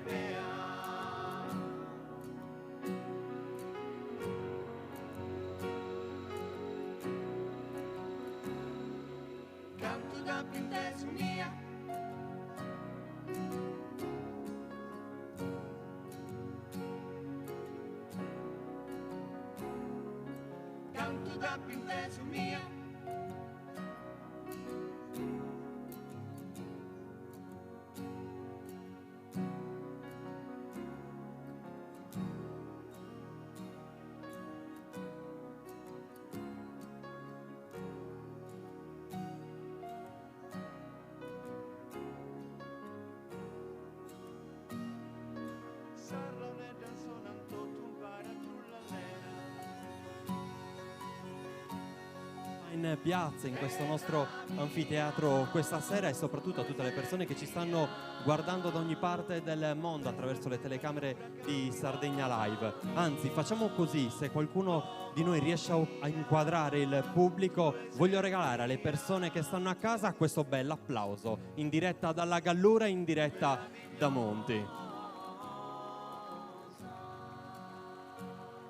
mea. Canto da printesu mia, canto da printesu mia. In piazza, in questo nostro anfiteatro questa sera, e soprattutto a tutte le persone che ci stanno guardando da ogni parte del mondo attraverso le telecamere di Sardegna Live. Anzi, facciamo così: se qualcuno di noi riesce a inquadrare il pubblico, voglio regalare alle persone che stanno a casa questo bel applauso in diretta dalla Gallura, in diretta da Monti.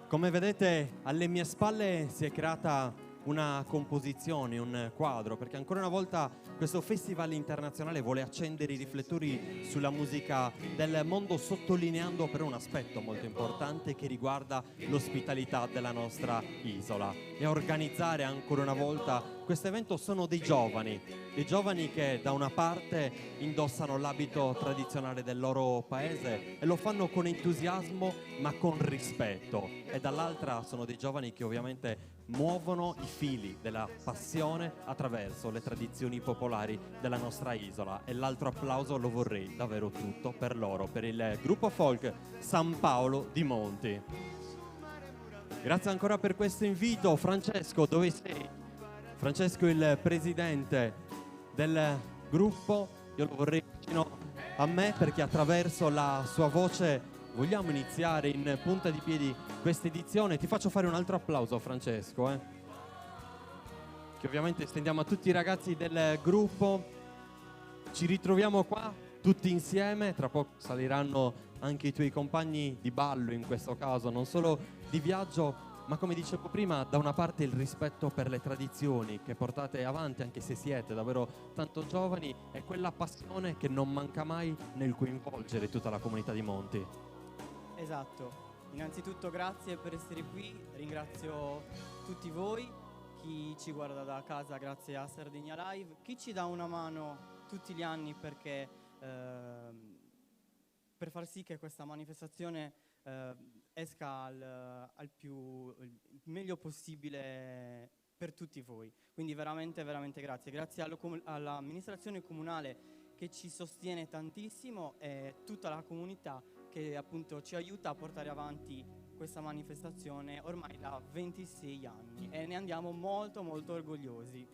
Come vedete, alle mie spalle si è creata una composizione, un quadro, perché ancora una volta questo festival internazionale vuole accendere i riflettori sulla musica del mondo, sottolineando però un aspetto molto importante che riguarda l'ospitalità della nostra isola. E a organizzare ancora una volta questo evento sono dei giovani che da una parte indossano l'abito tradizionale del loro paese e lo fanno con entusiasmo ma con rispetto, e dall'altra sono dei giovani che ovviamente muovono i fili della passione attraverso le tradizioni popolari della nostra isola. E l'altro applauso lo vorrei davvero tutto per loro, per il gruppo folk San Paolo di Monti. Grazie ancora per questo invito. Francesco, dove sei? Francesco, il presidente del gruppo, io lo vorrei vicino a me perché attraverso la sua voce vogliamo iniziare in punta di piedi questa edizione. Ti faccio fare un altro applauso, Francesco, che ovviamente estendiamo a tutti i ragazzi del gruppo. Ci ritroviamo qua tutti insieme, tra poco saliranno anche i tuoi compagni di ballo, in questo caso non solo di viaggio, ma come dicevo prima, da una parte il rispetto per le tradizioni che portate avanti, anche se siete davvero tanto giovani, e quella passione che non manca mai nel coinvolgere tutta la comunità di Monti. Esatto. Innanzitutto grazie per essere qui, ringrazio tutti voi, chi ci guarda da casa grazie a Sardegna Live, chi ci dà una mano tutti gli anni perché per far sì che questa manifestazione esca il meglio possibile per tutti voi. Quindi veramente veramente grazie. Grazie all'amministrazione comunale che ci sostiene tantissimo e tutta la comunità che appunto ci aiuta a portare avanti questa manifestazione ormai da 26 anni e ne andiamo molto molto orgogliosi.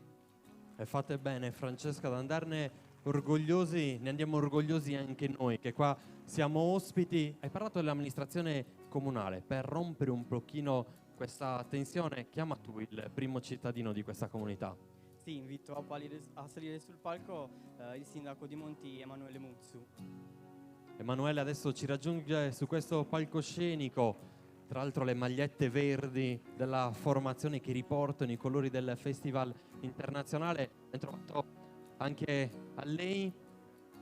E fate bene, Francesca, ad andarne orgogliosi, ne andiamo orgogliosi anche noi che qua siamo ospiti. Hai parlato dell'amministrazione comunale, per rompere un pochino questa tensione, chiama tu il primo cittadino di questa comunità. Sì, invito a salire sul palco il sindaco di Monti, Emanuele Muzzu. Emanuele adesso ci raggiunge su questo palcoscenico, tra l'altro le magliette verdi della formazione che riportano i colori del festival internazionale. Ben trovato anche a lei,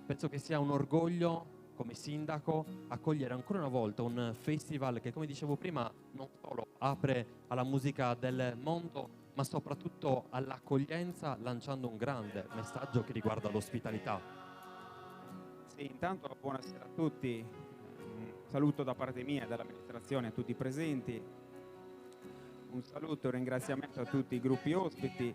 penso che sia un orgoglio come sindaco accogliere ancora una volta un festival che, come dicevo prima, non solo apre alla musica del mondo, ma soprattutto all'accoglienza, lanciando un grande messaggio che riguarda l'ospitalità. Sì, intanto buonasera a tutti, un saluto da parte mia e dell'amministrazione a tutti i presenti, un saluto e un ringraziamento a tutti i gruppi ospiti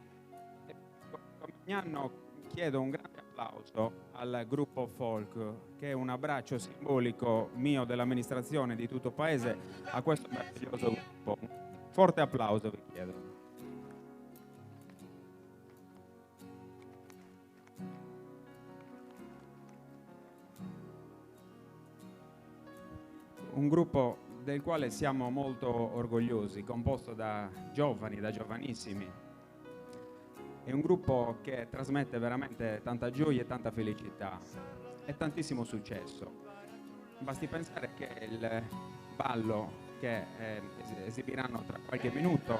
e come ogni anno chiedo un grande applauso al gruppo folk, che è un abbraccio simbolico mio, dell'amministrazione di tutto il paese, a questo meraviglioso gruppo. Un forte applauso vi chiedo. Un gruppo del quale siamo molto orgogliosi, composto da giovani, da giovanissimi. È un gruppo che trasmette veramente tanta gioia e tanta felicità e tantissimo successo. basti pensare che il ballo che esibiranno tra qualche minuto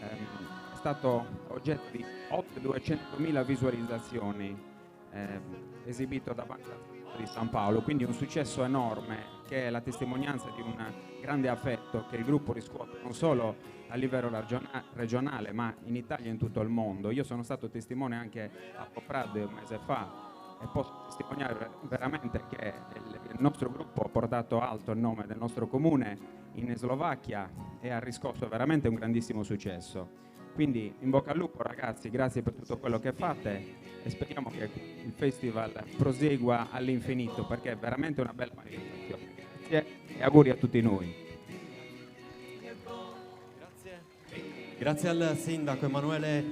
è stato oggetto di oltre 200.000 visualizzazioni, esibito davanti al Teatro di San Paolo, quindi un successo enorme che è la testimonianza di un grande affetto che il gruppo riscuote non solo a livello regionale ma in Italia e in tutto il mondo. Io sono stato testimone anche a Poprad un mese fa e posso testimoniare veramente che il nostro gruppo ha portato alto il nome del nostro comune in Slovacchia e ha riscosso veramente un grandissimo successo. Quindi in bocca al lupo ragazzi, grazie per tutto quello che fate e speriamo che il festival prosegua all'infinito perché è veramente una bella manifestazione. Grazie e auguri a tutti noi. Grazie al sindaco Emanuele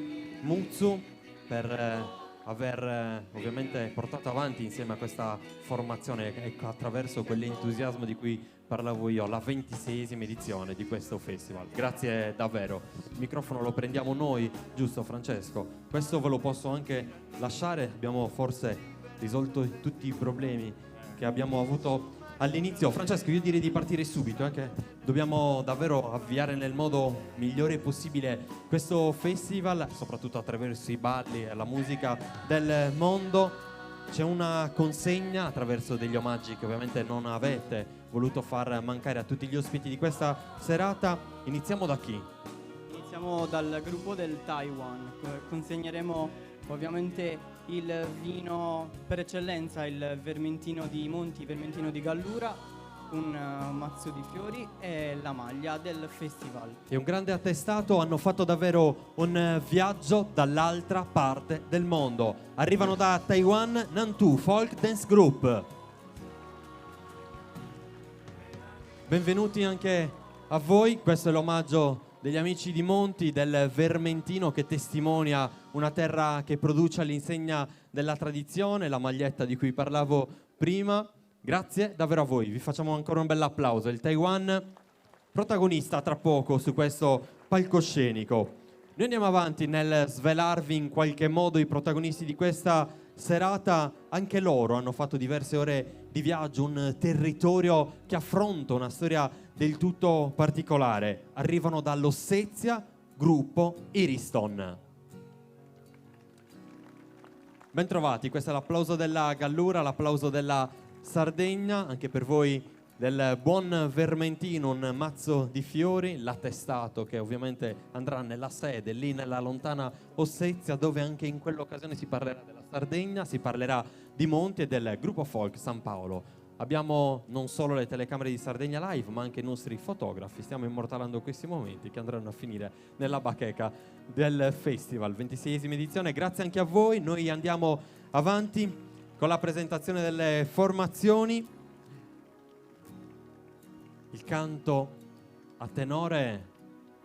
Muzzu per aver ovviamente portato avanti insieme a questa formazione, ecco, attraverso quell'entusiasmo di cui parlavo io, la 26esima edizione di questo festival. Grazie davvero. Il microfono lo prendiamo noi, giusto Francesco? Questo ve lo posso anche lasciare, abbiamo forse risolto tutti i problemi che abbiamo avuto all'inizio. Francesco, io direi di partire subito, che dobbiamo davvero avviare nel modo migliore possibile questo festival, soprattutto attraverso i balli e la musica del mondo. C'è una consegna attraverso degli omaggi che ovviamente non avete voluto far mancare a tutti gli ospiti di questa serata. Iniziamo da chi? Iniziamo dal gruppo del Taiwan. Consegneremo ovviamente il vino per eccellenza, il Vermentino di Monti, Vermentino di Gallura, un mazzo di fiori e la maglia del festival. E un grande attestato, hanno fatto davvero un viaggio dall'altra parte del mondo. Arrivano da Taiwan, Nantu Folk Dance Group. Benvenuti anche a voi, questo è l'omaggio degli amici di Monti, del Vermentino, che testimonia una terra che produce all'insegna della tradizione, la maglietta di cui parlavo prima. Grazie davvero a voi, vi facciamo ancora un bel applauso. Il Taiwan protagonista tra poco su questo palcoscenico. Noi andiamo avanti nel svelarvi in qualche modo i protagonisti di questa serata. Anche loro hanno fatto diverse ore di viaggio, un territorio che affronta una storia del tutto particolare. Arrivano dall'Ossezia, gruppo Iriston. Bentrovati, questo è l'applauso della Gallura, l'applauso della Sardegna, anche per voi del buon Vermentino, un mazzo di fiori, l'attestato che ovviamente andrà nella sede, lì nella lontana Ossezia, dove anche in quell'occasione si parlerà della Sardegna, si parlerà di Monti e del gruppo folk San Paolo. Abbiamo non solo le telecamere di Sardegna Live, ma anche i nostri fotografi. Stiamo immortalando questi momenti che andranno a finire nella bacheca del festival, 26esima edizione. Grazie anche a voi. Noi andiamo avanti con la presentazione delle formazioni. Il canto a tenore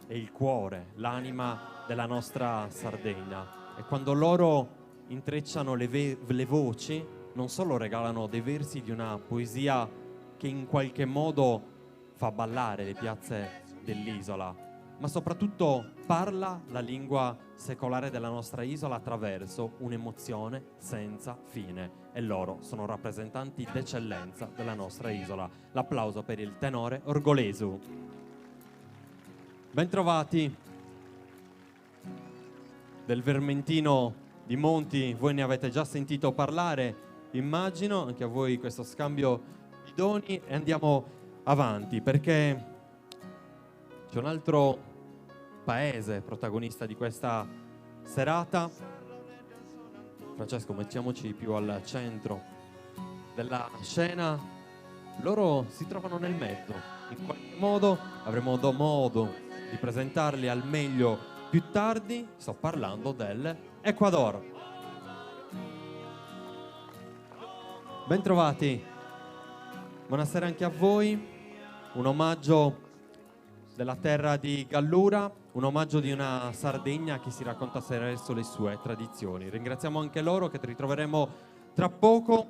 è il cuore, l'anima della nostra Sardegna. E quando loro intrecciano le voci, non solo regalano dei versi di una poesia che in qualche modo fa ballare le piazze dell'isola, ma soprattutto parla la lingua secolare della nostra isola attraverso un'emozione senza fine. E loro sono rappresentanti d'eccellenza della nostra isola. L'applauso per il tenore Orgolesu. Bentrovati. Del Vermentino di Monti voi ne avete già sentito parlare, immagino, anche a voi questo scambio di doni, e andiamo avanti perché c'è un altro paese protagonista di questa serata. Francesco, mettiamoci più al centro della scena. Loro si trovano nel mezzo, in qualche modo avremo modo di presentarli al meglio più tardi. Sto parlando del Ecuador. Bentrovati, buonasera anche a voi. Un omaggio della terra di Gallura, un omaggio di una Sardegna che si racconta attraverso le sue tradizioni. Ringraziamo anche loro, che ritroveremo tra poco.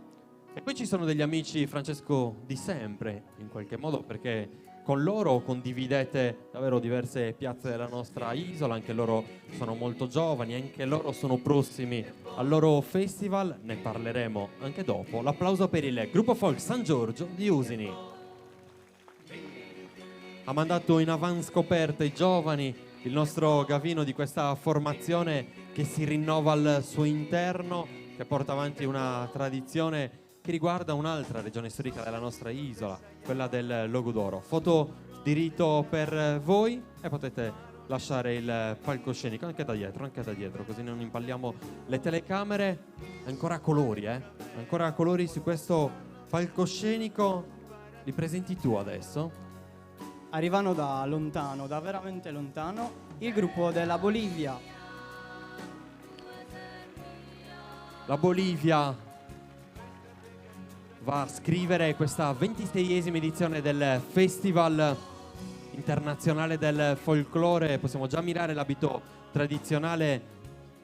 E poi ci sono degli amici, Francesco, di sempre, in qualche modo, perché con loro condividete davvero diverse piazze della nostra isola, anche loro sono molto giovani, anche loro sono prossimi al loro festival, ne parleremo anche dopo. L'applauso per il gruppo folk San Giorgio di Usini. Ha mandato in avanscoperta i giovani, il nostro Gavino di questa formazione che si rinnova al suo interno, che porta avanti una tradizione che riguarda un'altra regione storica della nostra isola, quella del Logudoro. Foto di rito per voi e potete lasciare il palcoscenico anche da dietro, così non impalliamo le telecamere. Ancora colori, ancora colori su questo palcoscenico. Li presenti tu adesso? Arrivano da lontano, da veramente lontano, il gruppo della Bolivia. La Bolivia va a scrivere questa 26esima edizione del Festival Internazionale del Folklore. Possiamo già ammirare l'abito tradizionale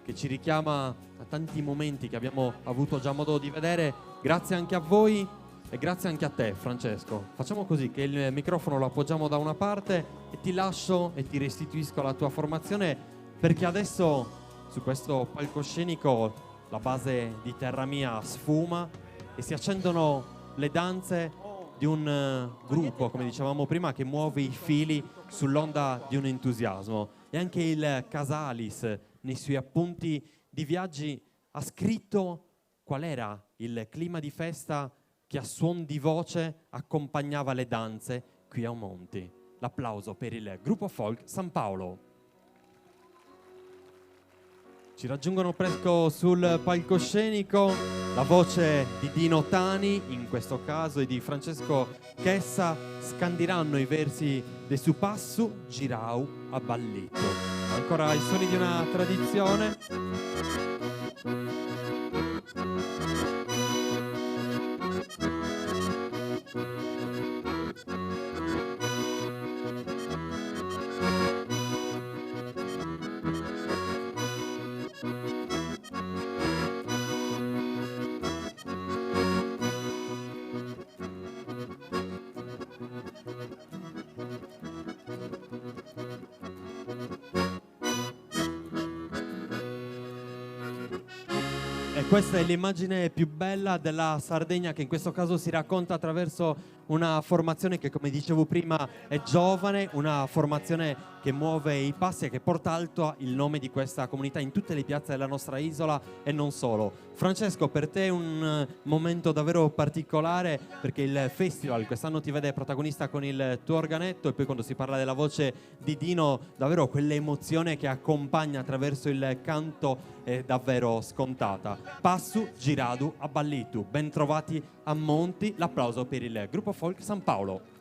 che ci richiama a tanti momenti che abbiamo avuto già modo di vedere. Grazie anche a voi e grazie anche a te, Francesco. Facciamo così, che il microfono lo appoggiamo da una parte e ti lascio e ti restituisco la tua formazione, perché adesso su questo palcoscenico la base di Terra Mia sfuma e si accendono le danze di un gruppo, come dicevamo prima, che muove i fili sull'onda di un entusiasmo. E anche il Casalis, nei suoi appunti di viaggi, ha scritto qual era il clima di festa che a suon di voce accompagnava le danze qui a Monti. L'applauso per il gruppo folk San Paolo. Ci raggiungono presto sul palcoscenico la voce di Dino Tani, in questo caso, e di Francesco Chessa, scandiranno i versi de su passu girau a ballito. Ancora i suoni di una tradizione. E questa è l'immagine più bella della Sardegna, che in questo caso si racconta attraverso una formazione che, come dicevo prima, è giovane, una formazione che muove i passi e che porta alto il nome di questa comunità in tutte le piazze della nostra isola e non solo. Francesco, per te è un momento davvero particolare, perché il festival quest'anno ti vede protagonista con il tuo organetto, e poi quando si parla della voce di Dino, davvero quell'emozione che accompagna attraverso il canto è davvero scontata. Passu giradu a ballitu. Ben trovati a Monti. L'applauso per il gruppo folk San Paolo.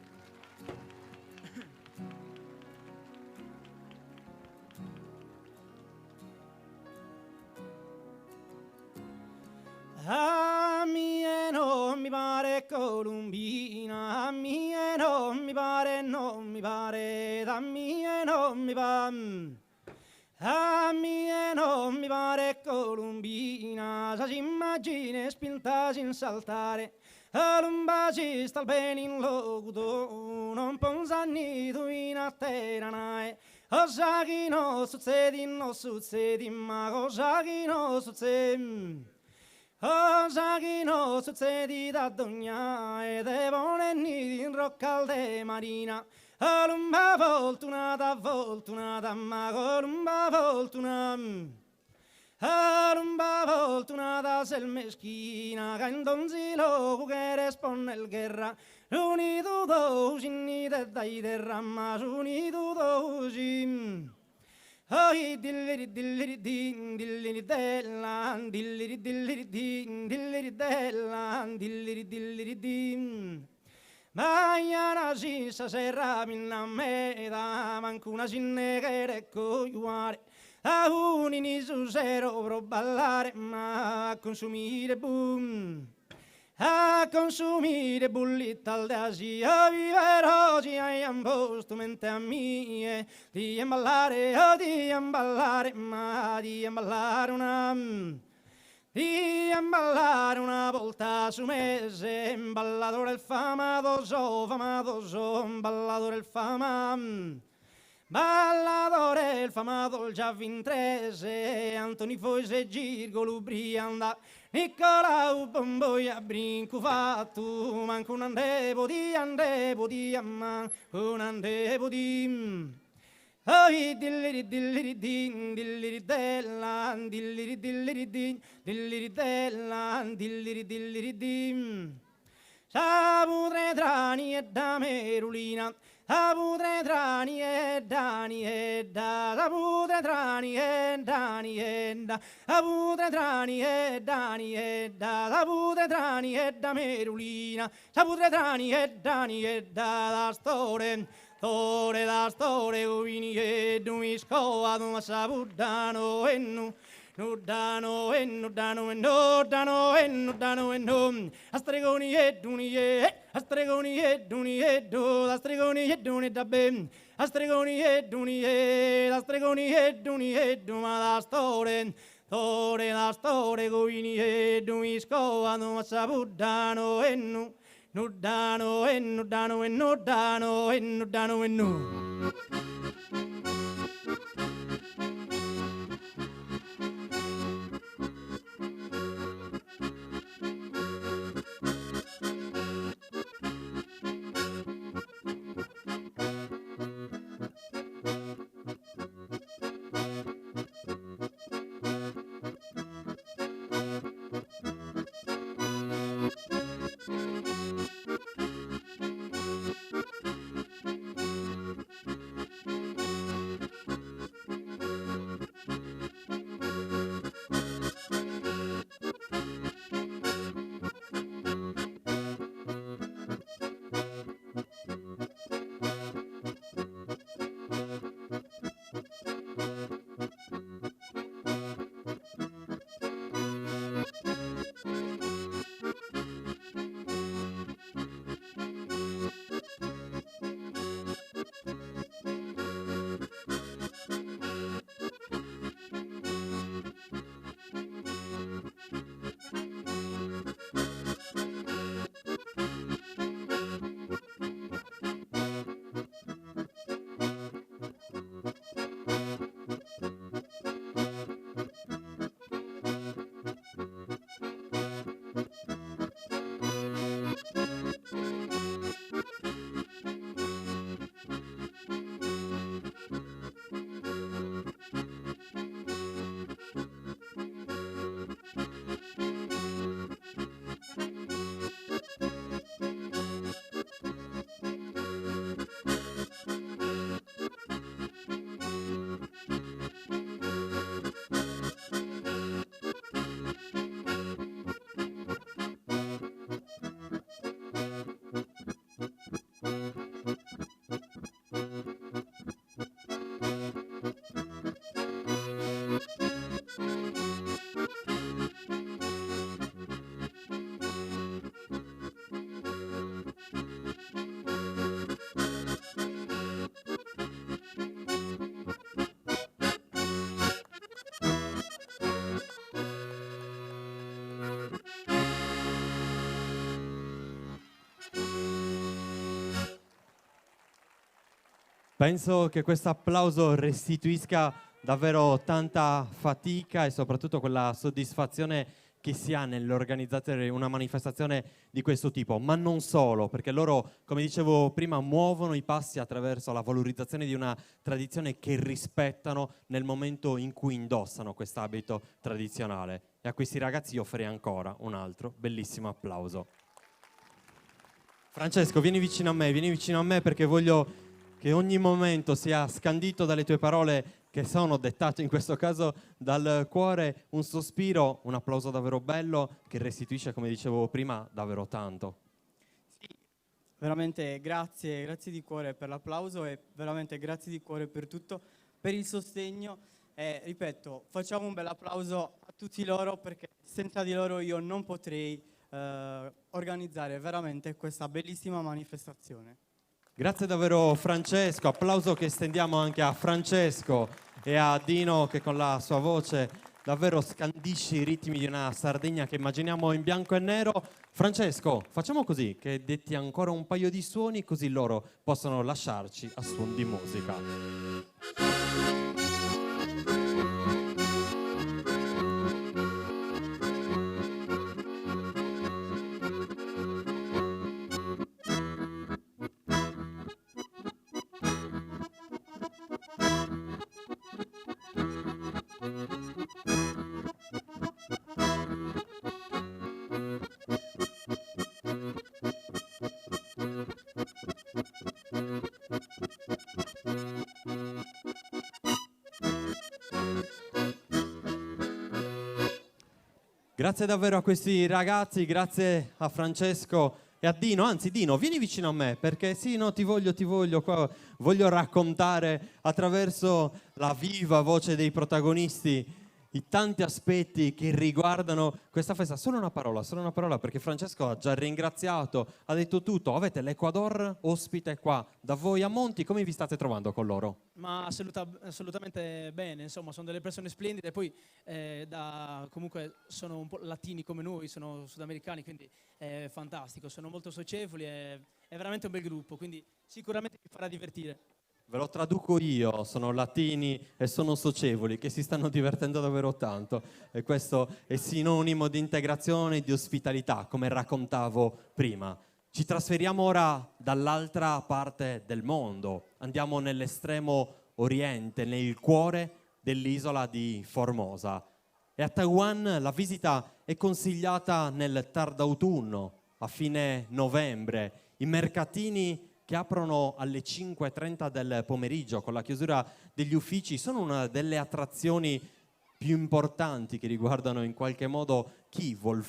A me non mi pare Columbina, a me non mi pare, da me non mi pare. A me non mi pare Columbina, sa si immagina spinta sin saltare. A lumbaci sta bene in locuto, non pensa nido in a terra nae. Cosa che non succede, ma cosa che non succede. Cosa che non succede da dogna e devono venire in roccalde marina. Columba fortunata, ma columba fortunata. Columba fortunata se il meschina, che in donzilo che risponde il guerra. Unito dosi, nite dai terra, ma unito dosi. Oh, dilliri dilliri din, dilliri della, dilliri dilliri din, dilliri della, dilliri dilliri din. Mañana si stasera minna meda, manco una sinneghere cogliuare. A un inizio zero pro ballare, ma a consumire boom. A consumire bullita al dasi, a vivere oggi a posto mente a mie, di imballare, ma di imballare una. di a ballare una volta su mese, ballatore il famatoso, ballatore il ballatore il famato il Giavintrese, Antoni Foise Girgo Lubrianda, Nicolau Bomboia Brinco fatto, manco un andevo di amman, un andevo di. Oi dilliri della, dilliri dim. Saputre trani e da merulina, saputre trani e dani e da, saputre trani e dani e da, saputre trani e dani e da, saputre trani e da merulina, saputre trani e dani e da storie. Tore da storie uvini e dumisco ad un sabudano e nu dano e nu dano e no dano e nu dano e no astregoni e duni e astregoni e duni e do astregoni e duni da ben astregoni e duni e astregoni e duni e do ma da storie tore da storie uvini e dumisco ad un sabudano e nu Nudano e nudano e nudano e nudano e nu. Penso che questo applauso restituisca davvero tanta fatica e soprattutto quella soddisfazione che si ha nell'organizzare una manifestazione di questo tipo, ma non solo, perché loro, come dicevo prima, muovono i passi attraverso la valorizzazione di una tradizione che rispettano nel momento in cui indossano quest'abito tradizionale. E a questi ragazzi io farei ancora un altro bellissimo applauso. Francesco, vieni vicino a me perché voglio che ogni momento sia scandito dalle tue parole che sono dettate in questo caso dal cuore, un sospiro, un applauso davvero bello che restituisce, come dicevo prima, davvero tanto. Sì, veramente grazie di cuore per l'applauso e veramente grazie di cuore per tutto, per il sostegno e ripeto, facciamo un bel applauso a tutti loro perché senza di loro io non potrei organizzare veramente questa bellissima manifestazione. Grazie davvero Francesco, applauso che stendiamo anche a Francesco e a Dino che con la sua voce davvero scandisce i ritmi di una Sardegna che immaginiamo in bianco e nero. Francesco, facciamo così, che detti ancora un paio di suoni così loro possono lasciarci a suon di musica. Grazie davvero a questi ragazzi, grazie a Francesco e a Dino. Anzi, Dino, vieni vicino a me perché sì, no, ti voglio qua, voglio raccontare attraverso la viva voce dei protagonisti i tanti aspetti che riguardano questa festa. Solo una parola, perché Francesco ha già ringraziato, ha detto tutto. Avete l'Ecuador ospite qua da voi a Monti, come vi state trovando con loro? Ma assolutamente bene, insomma, sono delle persone splendide, poi comunque sono un po' latini come noi, sono sudamericani, quindi è fantastico, sono molto socievoli, è veramente un bel gruppo, quindi sicuramente vi farà divertire. Ve lo traduco io, sono latini e sono socievoli, che si stanno divertendo davvero tanto e questo è sinonimo di integrazione e di ospitalità, come raccontavo prima. Ci trasferiamo ora dall'altra parte del mondo, andiamo nell'estremo oriente, nel cuore dell'isola di Formosa. E a Taiwan la visita è consigliata nel tardautunno, a fine novembre. I mercatini che aprono alle 5:30 del pomeriggio con la chiusura degli uffici sono una delle attrazioni più importanti che riguardano in qualche modo chi vuol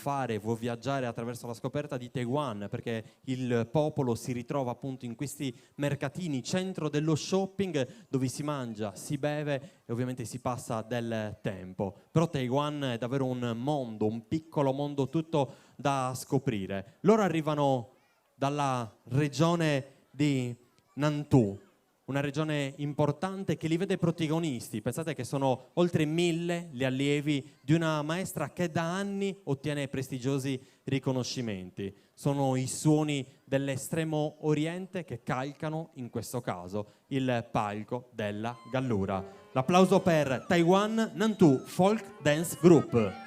viaggiare attraverso la scoperta di Taiwan, perché il popolo si ritrova appunto in questi mercatini, centro dello shopping, dove si mangia, si beve e ovviamente si passa del tempo. Però Taiwan è davvero un mondo, un piccolo mondo tutto da scoprire. Loro arrivano dalla regione di Nantù, una regione importante che li vede protagonisti. Pensate che sono oltre 1000 gli allievi di una maestra che da anni ottiene prestigiosi riconoscimenti. Sono i suoni dell'estremo oriente che calcano, in questo caso, il palco della Gallura. L'applauso per Taiwan Nantù Folk Dance Group.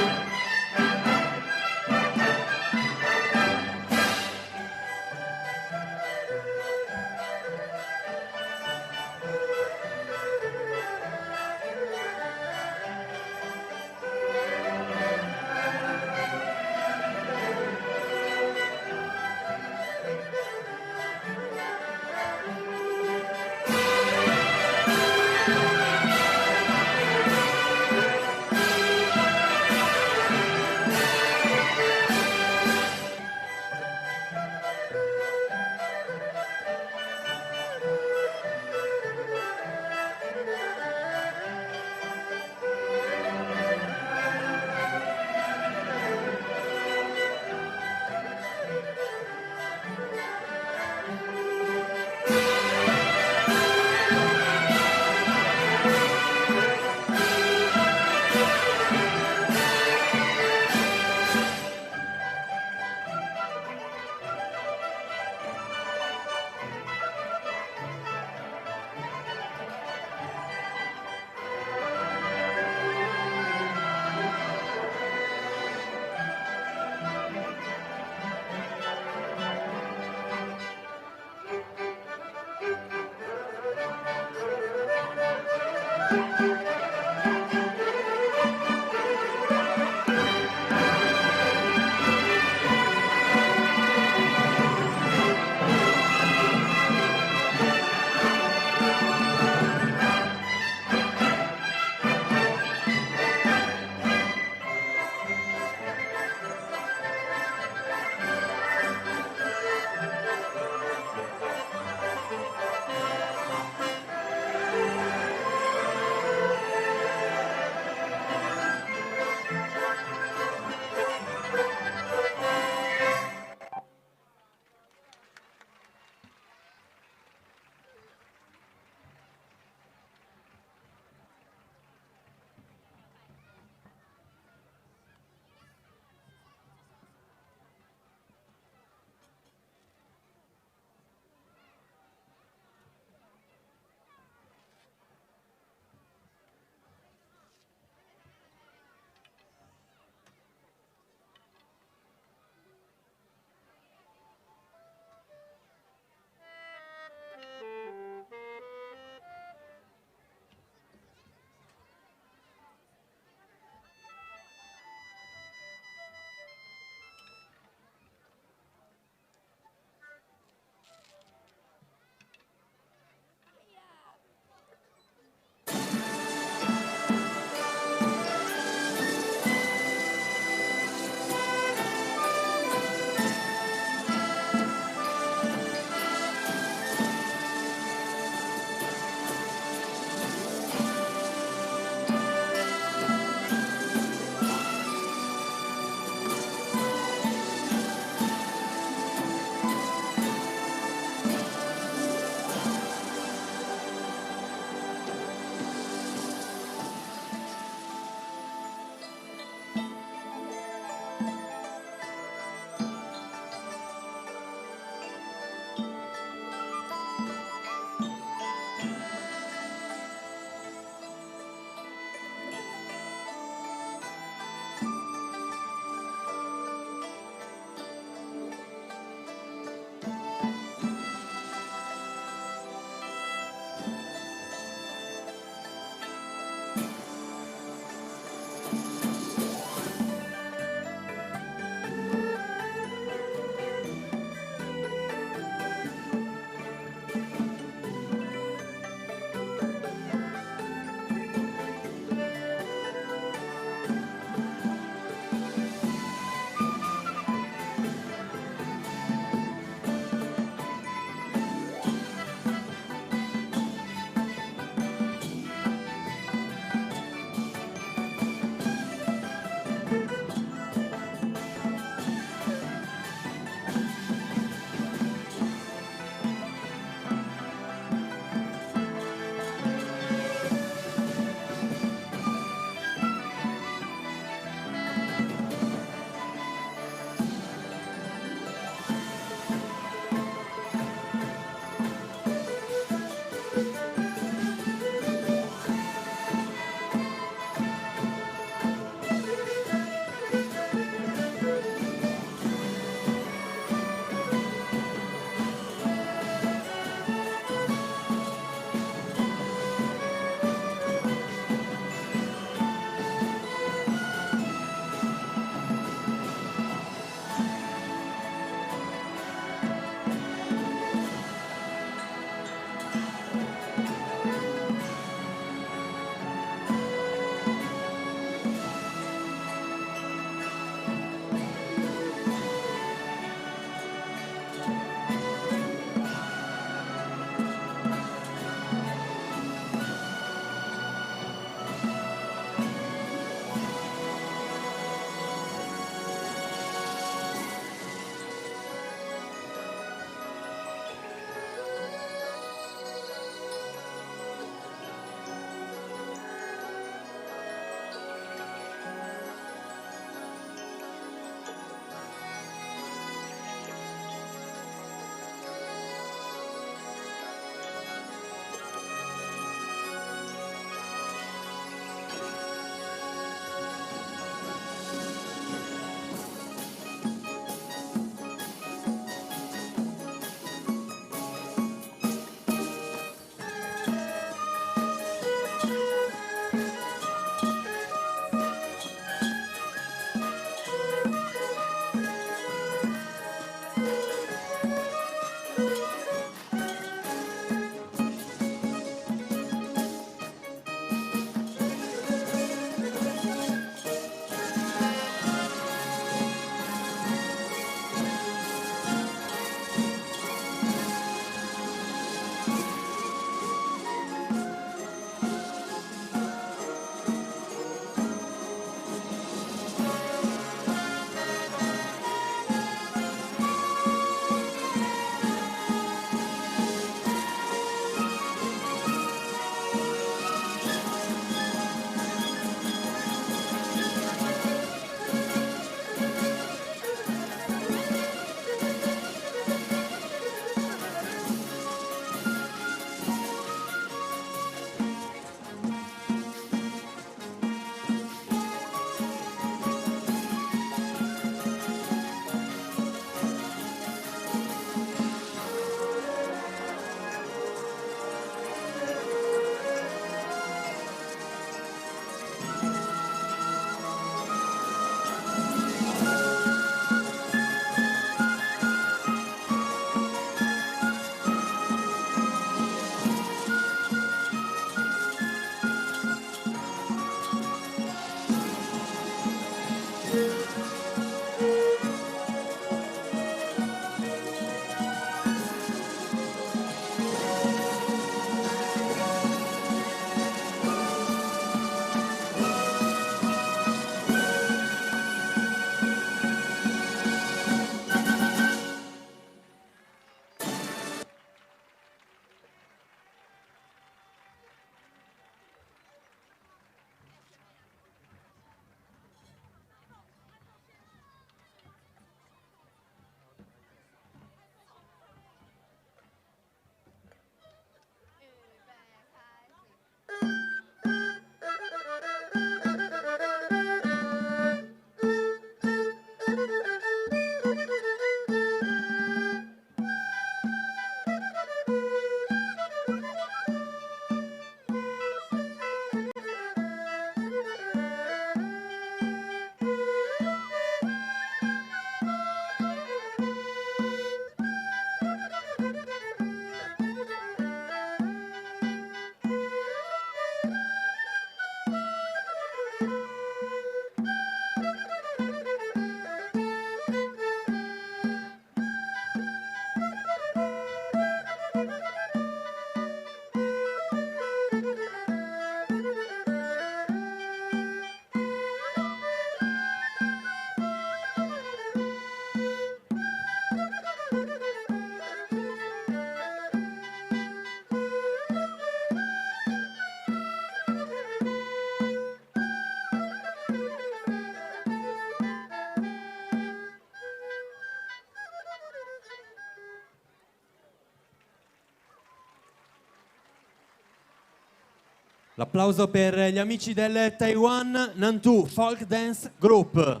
L'applauso per gli amici del Taiwan Nantou Folk Dance Group.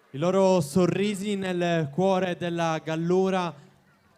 I loro sorrisi nel cuore della Gallura,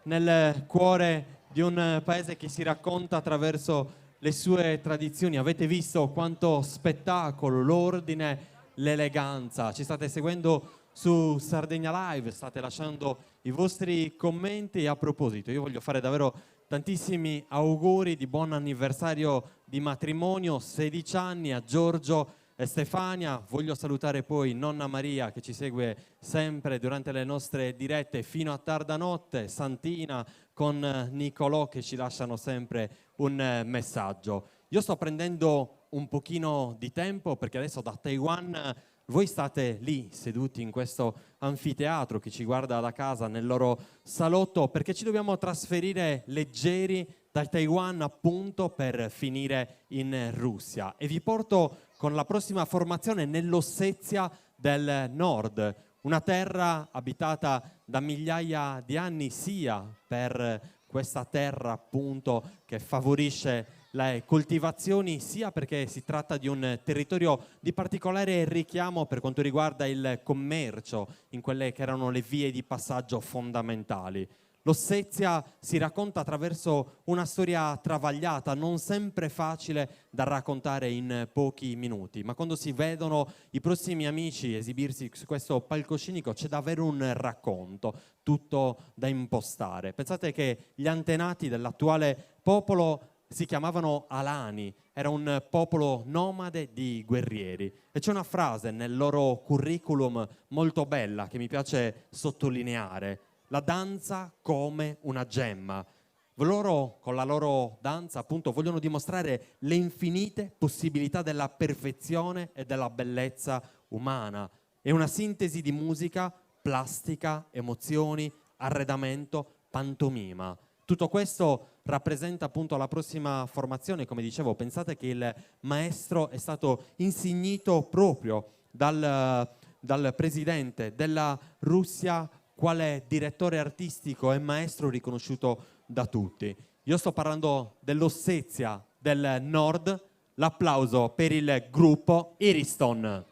nel cuore di un paese che si racconta attraverso le sue tradizioni. Avete visto quanto spettacolo, l'ordine, l'eleganza. Ci state seguendo su Sardegna Live, state lasciando i vostri commenti. A proposito, io voglio fare davvero tantissimi auguri di buon anniversario di matrimonio, 16 anni a Giorgio e Stefania. Voglio salutare poi nonna Maria che ci segue sempre durante le nostre dirette fino a tarda notte, Santina con Nicolò che ci lasciano sempre un messaggio. Io sto prendendo un pochino di tempo perché adesso da Taiwan voi state lì seduti in questo anfiteatro, chi ci guarda da casa nel loro salotto, perché ci dobbiamo trasferire leggeri da Taiwan appunto per finire in Russia. E vi porto con la prossima formazione nell'Ossetia del Nord, una terra abitata da migliaia di anni sia per questa terra appunto che favorisce le coltivazioni, sia perché si tratta di un territorio di particolare richiamo per quanto riguarda il commercio in quelle che erano le vie di passaggio fondamentali. L'Ossetia si racconta attraverso una storia travagliata, non sempre facile da raccontare in pochi minuti, ma quando si vedono i prossimi amici esibirsi su questo palcoscenico c'è davvero un racconto, tutto da impostare. Pensate che gli antenati dell'attuale popolo si chiamavano Alani, era un popolo nomade di guerrieri e c'è una frase nel loro curriculum molto bella che mi piace sottolineare: la danza come una gemma. Loro con la loro danza appunto vogliono dimostrare le infinite possibilità della perfezione e della bellezza umana. È una sintesi di musica, plastica, emozioni, arredamento, pantomima. Tutto questo rappresenta appunto la prossima formazione. Come dicevo, pensate che il maestro è stato insignito proprio dal presidente della Russia quale direttore artistico e maestro riconosciuto da tutti. Io sto parlando dell'Ossetia del Nord. L'applauso per il gruppo Iriston.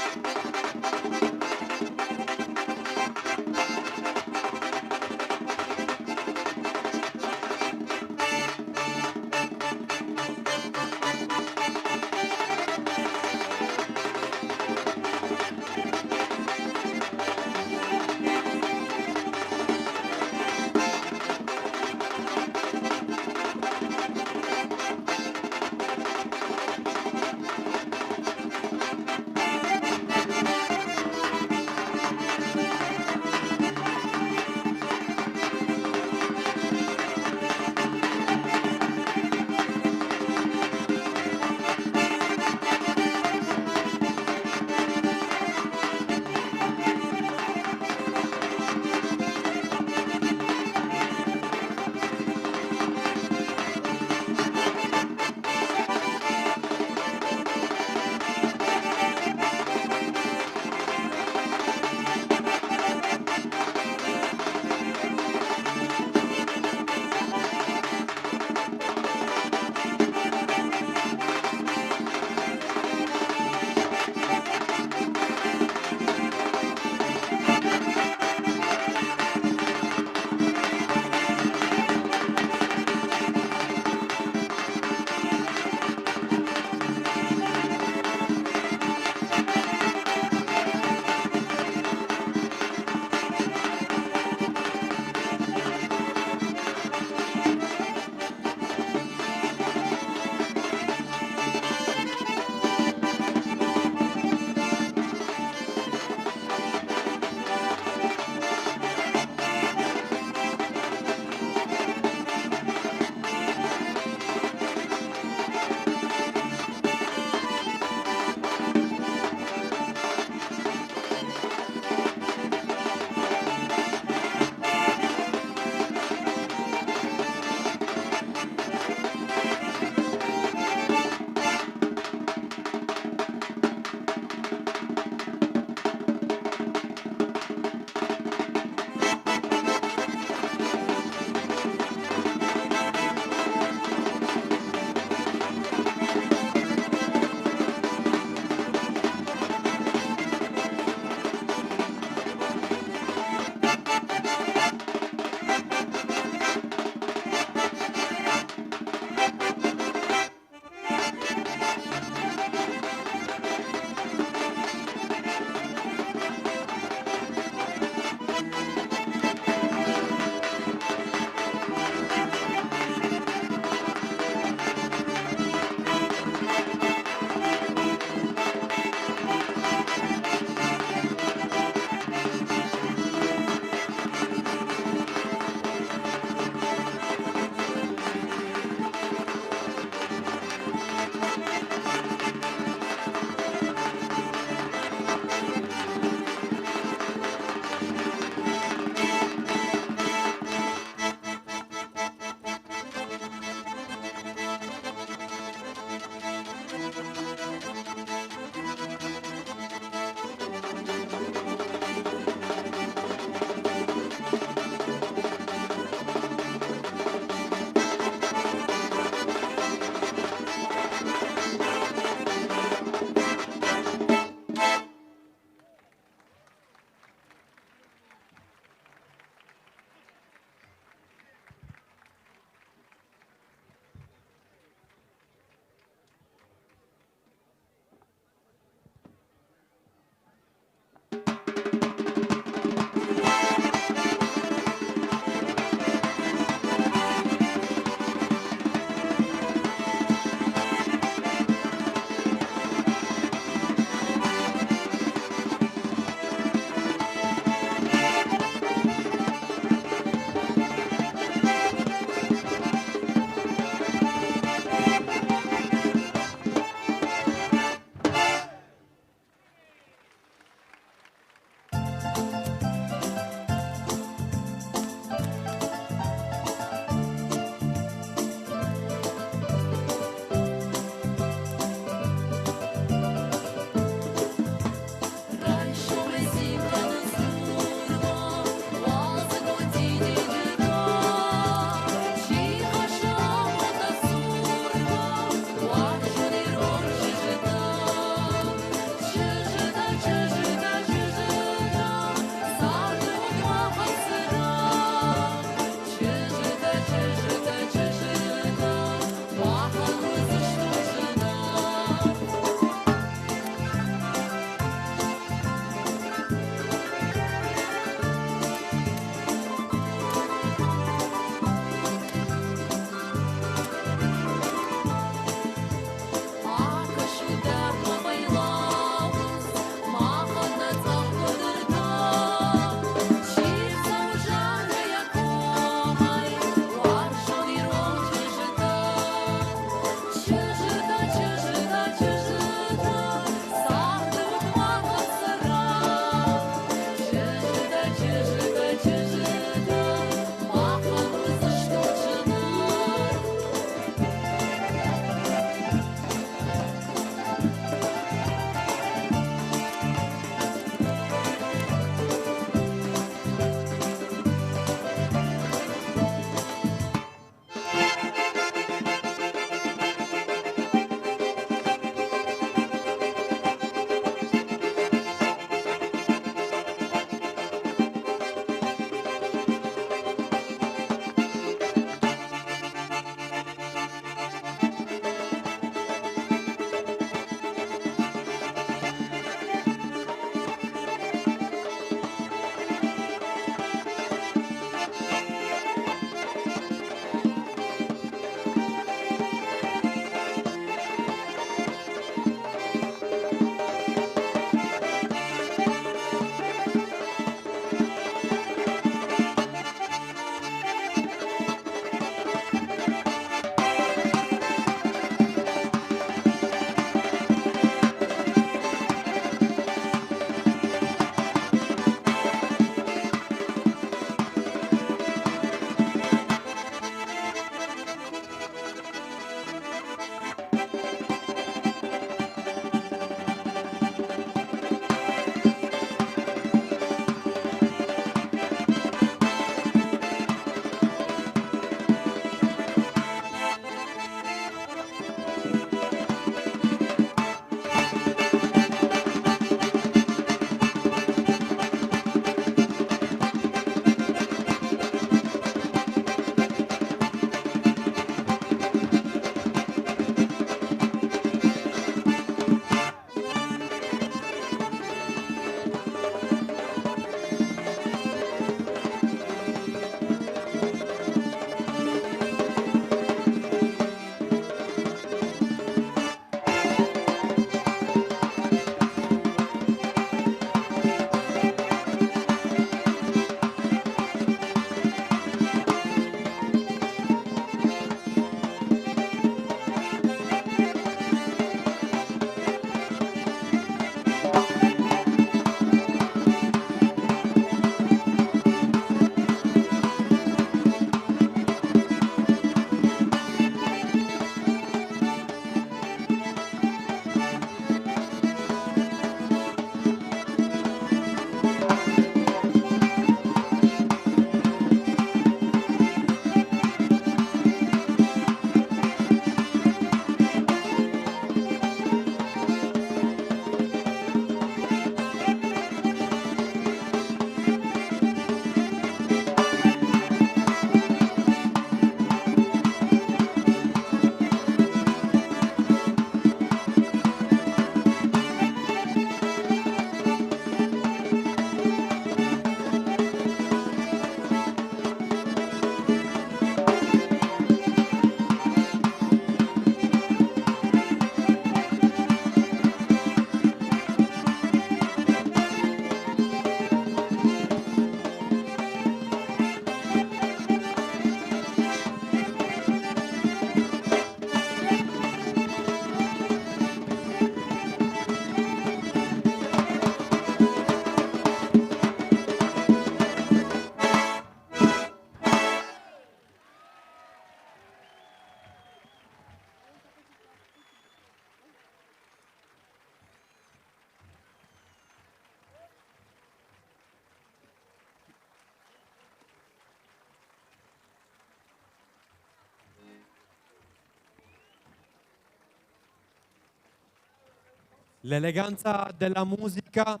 L'eleganza della musica,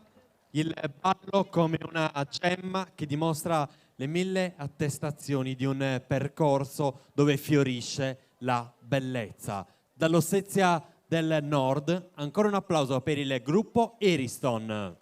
il ballo come una gemma che dimostra le 1000 attestazioni di un percorso dove fiorisce la bellezza. Dall'Ossetia del Nord, ancora un applauso per il gruppo Eriston.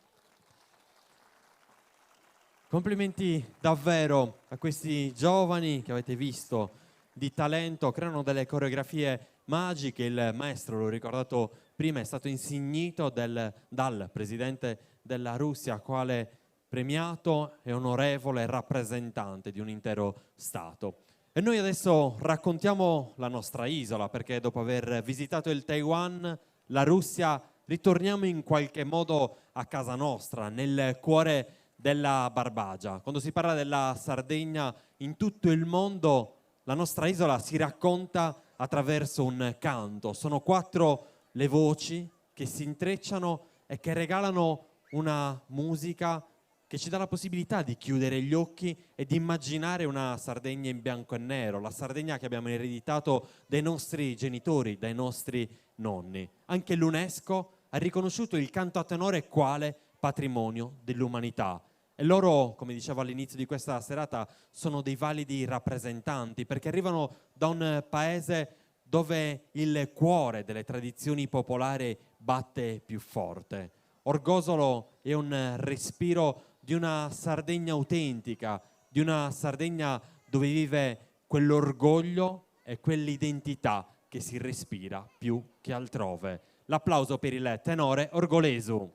Complimenti davvero a questi giovani che avete visto di talento, creano delle coreografie magiche. Il maestro, l'ho ricordato prima, è stato insignito dal presidente della Russia quale premiato e onorevole rappresentante di un intero Stato. E noi adesso raccontiamo la nostra isola, perché dopo aver visitato il Taiwan, la Russia, ritorniamo in qualche modo a casa nostra, nel cuore della Barbagia. Quando si parla della Sardegna in tutto il mondo, la nostra isola si racconta attraverso un canto. Sono 4 le voci che si intrecciano e che regalano una musica che ci dà la possibilità di chiudere gli occhi e di immaginare una Sardegna in bianco e nero, la Sardegna che abbiamo ereditato dai nostri genitori, dai nostri nonni. Anche l'UNESCO ha riconosciuto il canto a tenore quale patrimonio dell'umanità. E loro, come dicevo all'inizio di questa serata, sono dei validi rappresentanti, perché arrivano da un paese dove il cuore delle tradizioni popolari batte più forte. Orgosolo è un respiro di una Sardegna autentica, di una Sardegna dove vive quell'orgoglio e quell'identità che si respira più che altrove. L'applauso per il tenore Orgolesu.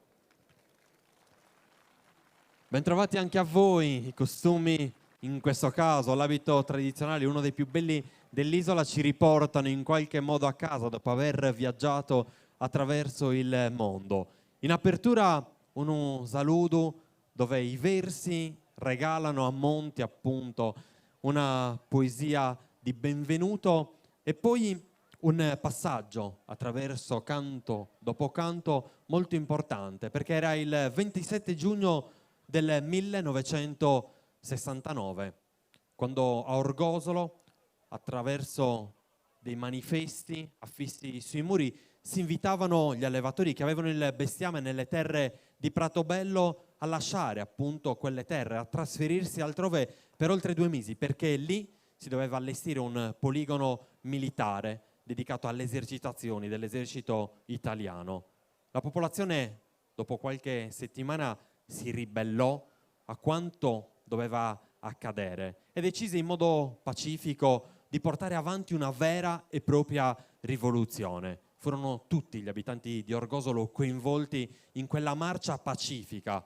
Bentrovati anche a voi. I costumi, in questo caso l'abito tradizionale, uno dei più belli dell'isola, ci riportano in qualche modo a casa dopo aver viaggiato attraverso il mondo. In apertura un saludo dove i versi regalano a monti appunto una poesia di benvenuto e poi un passaggio attraverso canto dopo canto molto importante, perché era il 27 giugno del 1969, quando a Orgosolo, attraverso dei manifesti affissi sui muri, si invitavano gli allevatori che avevano il bestiame nelle terre di Pratobello a lasciare appunto quelle terre, a trasferirsi altrove per oltre 2 mesi, perché lì si doveva allestire un poligono militare dedicato alle esercitazioni dell'esercito italiano. La popolazione, dopo qualche settimana, si ribellò a quanto doveva accadere e decise in modo pacifico di portare avanti una vera e propria rivoluzione. Furono tutti gli abitanti di Orgosolo coinvolti in quella marcia pacifica.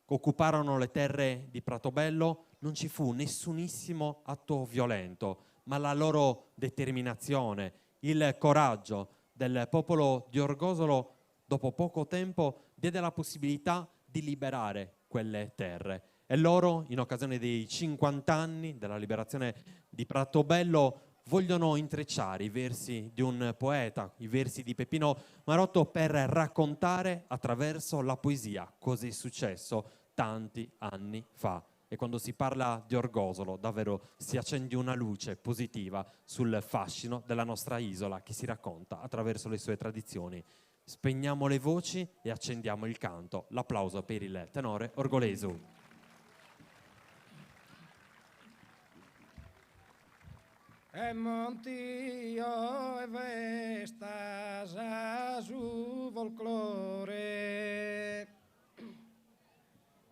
Occuparono le terre di Pratobello, non ci fu nessunissimo atto violento, ma la loro determinazione, il coraggio del popolo di Orgosolo, dopo poco tempo, diede la possibilità di liberare quelle terre. E loro, in occasione dei 50 anni della liberazione di Pratobello, vogliono intrecciare i versi di un poeta, i versi di Peppino Marotto, per raccontare attraverso la poesia cosa è successo tanti anni fa. E quando si parla di Orgosolo, davvero si accende una luce positiva sul fascino della nostra isola che si racconta attraverso le sue tradizioni. Spegniamo le voci e accendiamo il canto. L'applauso per il tenore Orgolesu. E Montio e Vesta su folklore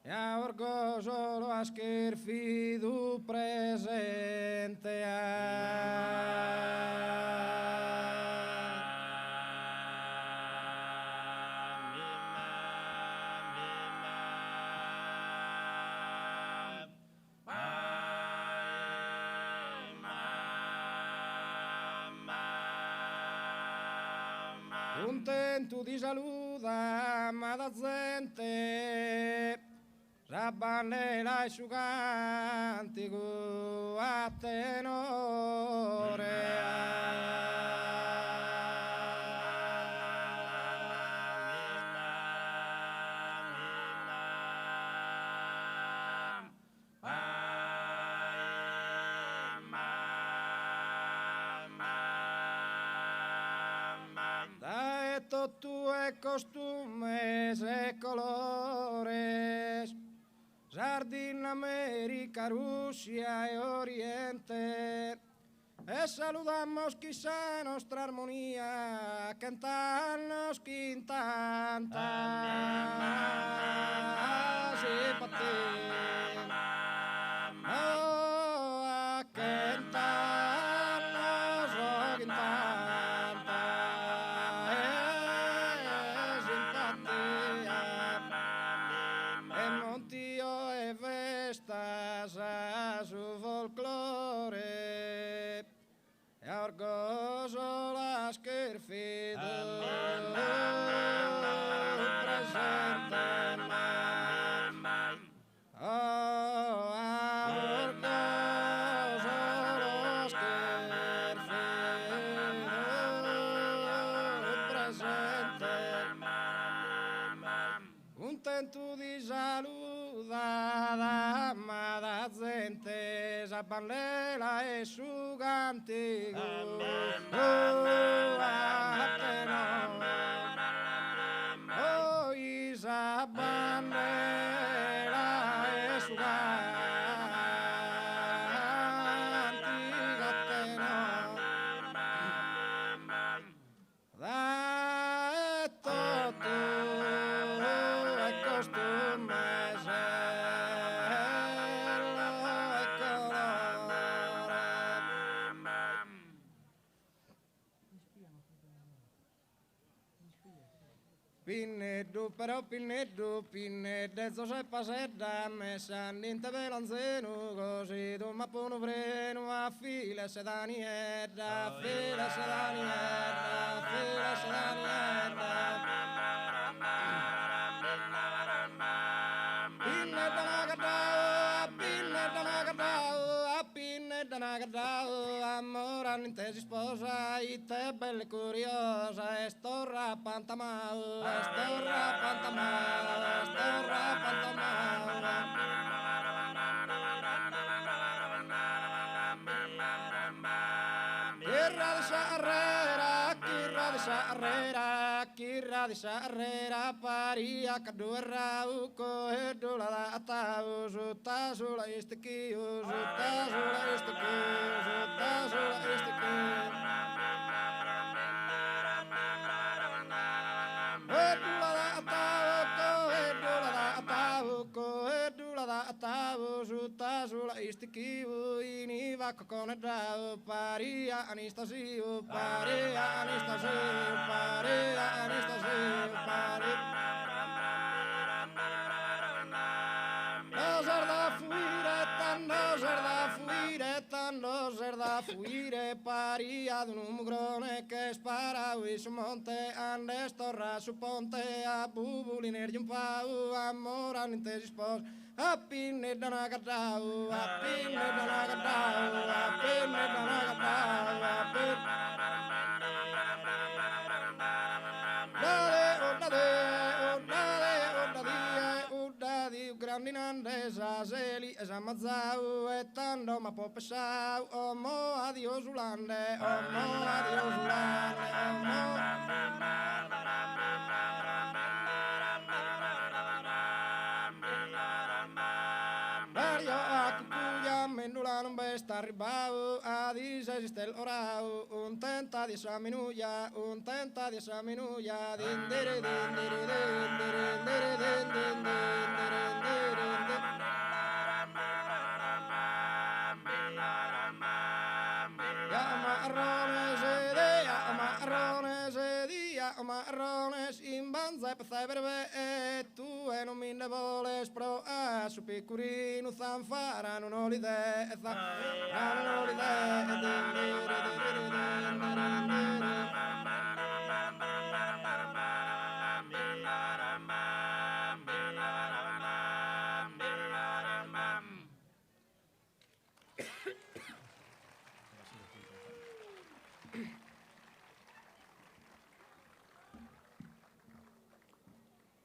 e a Orgosolo a Scherfi du presente contento di saluta ma da gente Rabbanella e su cantico a tenore. Da tu è costume Sardina, América, Rusia e Oriente. E saludamos quizá nuestra armonía, cantarnos quintanta. Oh, a cantarnos quintanta. E Montio e vestas a su folklore. E orgoglio la scherfido presente. Oh, a orgoglio la scherfido presente. Un tento di saludare amata gente, Sabanlela e su cantico. Oh, Isabandela e su cantico te no. Da tutto è costume serlo e colore. Pinneddu però pinneddu, pinnedezzo se pasedda, messa niente velanzeno, così tu mappuno freno, a fila sedanietta, a fila sedanietta, a fila sedanietta. Pinnedda nagadao, amore n'intesi sposa, ite bella e curiosa, e sto rappantamao, e sto rappantamao, e sto rappantamao. Kirra di Sarrera, paria kedua rauko, edula da atau, suta sula istikiu, suta sula istikiu, suta sula istikiu. Edula da atau, edula da atau, edula da atau, suta sula istikiu, ini vakko konedau, paria Anastasiu, paria Anastasiu, paria Anastasiu, paria. Tanto da fuire, paria d'un mugrone che spara su monte, ande storra su ponte, a bubuliner di un pau, amore n'intesi sposa, a pinne da nagadau, a pinne da nagadau, a pinne da nagadau, a pinne. Grandinande saseli esamazzau e tanto ma popesau, omo adios ulande, omo adios ulande, omo. Dario aku puya mendulan besta ribau, adis esistel orau, un tenta di saminuya, un tenta di saminuya, dindiri dindiri dindiri dindiri dindiri. Marrones in banza e pathai breve e tu e non mi ne voles pro a su piccurino zanfara non ho l'idea non ho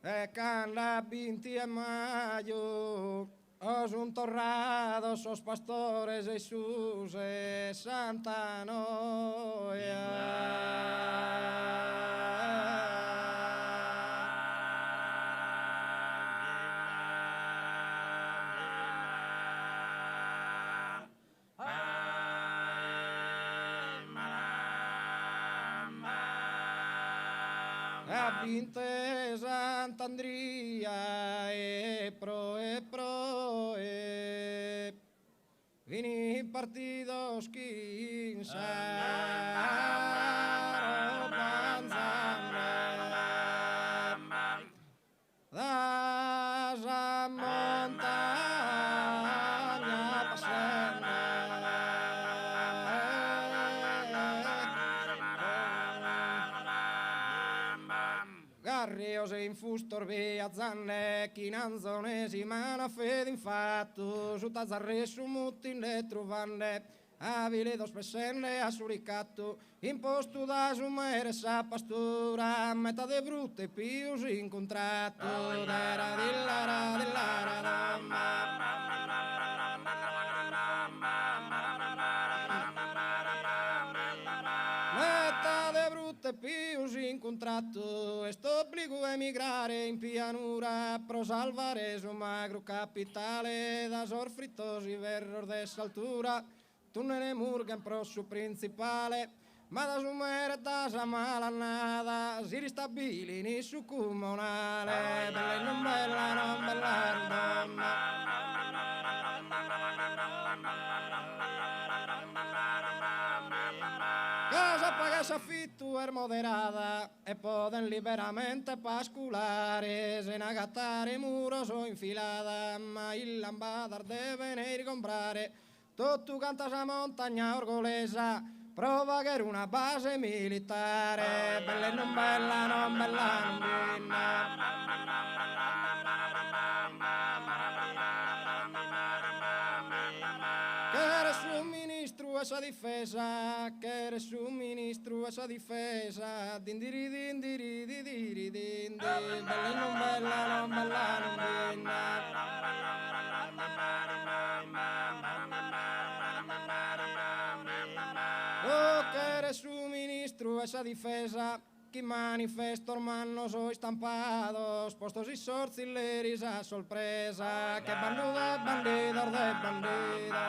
E can la 20 de mayo, os un torrados os pastores e sus e Santa Noia. ha vinto Sant'Andria e pro vini partido schinsaro panzana da sa montagna Garrios e infustor via zanne chinanzone si mana fede infatto su tazzarre su mutin le trovanne avile dos spessenne a suricatto imposto da sumere sa pastura metà de brutte pius incontrato dera dillara metà de brutte pius incontrato e sto obbligo a emigrare in pianura pro salvare su magro capitale da sorfrittosi verror de saltura tu ne ne murgan pro su principale ma da su mere da sa malanada si ristabilini su comunale bella non bella non bella casa pagas affitto er moderada e poden liberamente pasculare se nagattare muros o infilada ma il lambadar deve ne comprare tutto canta sa montagna orgolesa prova che era una base militare bella e non bella non che era su ministro essa difesa che era su ministro essa difesa dindiri dindiri dindiri dindi bella e non bella non oh che era su ministro essa difesa chi manifesto ormano so stampados postos i sorzi le risa sorpresa che bando de bandidos de bandida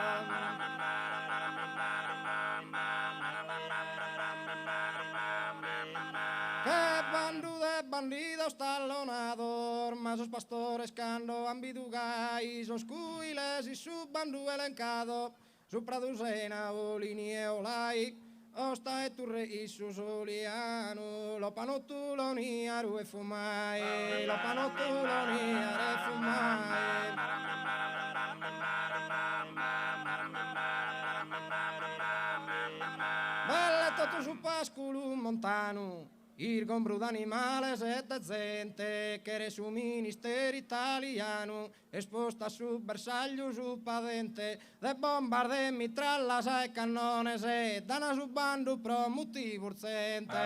che bando de bandidos talonador mas os pastores cando ambidugais os cuiles y su bando elencado su pradusena o linee olai Osta e turre isu soliano, lo panotuloni aru e fumai, lo panotuloni aru e fumai. Belle tutto su pascolo montano, il gombro d'animale sette gente, che era su ministero italiano, esposta su bersaglio su padente, de bombarde mitralla e cannone se, dana su bando pro motivo urgente,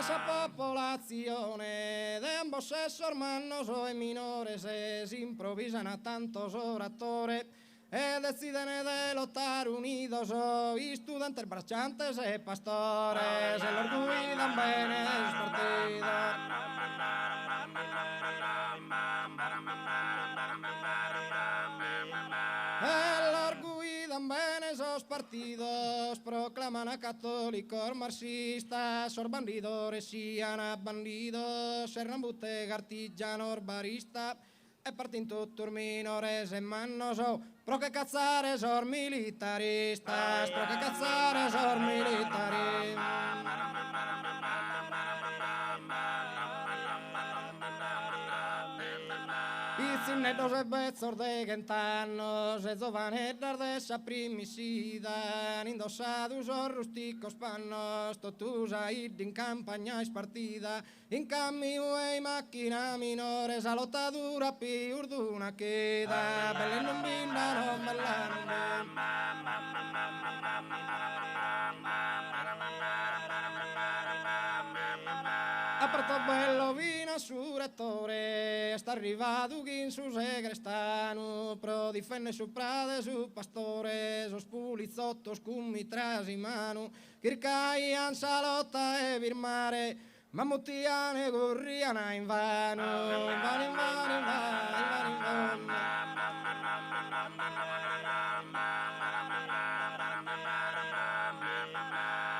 Sa popolazione de ambos sessos hermanos o e minores si improvisan a tantos oratores e deciden de lotar unidos o estudiantes, marchantes e pastores e los cuidan bene es partida bene esos partidos proclaman a católicos marxistas os bandidores sian a bandidos serran butega artigiano barista e partin tutto minores e mannos pro che cazzare sor militaristas pro che cazzare sor militaristas Pizzinetos e bezzos de gentanos e zovanetas de sa primicida indossados os rusticos pannos totus a ir in campagna partida in camiu e macchina minores a lottadura più d'una cheda belle non binda non bella aperto bello vino su rettore sta arrivato in su segrestano pro difende su prade su pastore sos pulizzottos con mitras in mano chircaian salotta e virmare mammutiane corriana in vano in vano in vano in vano in vano in vano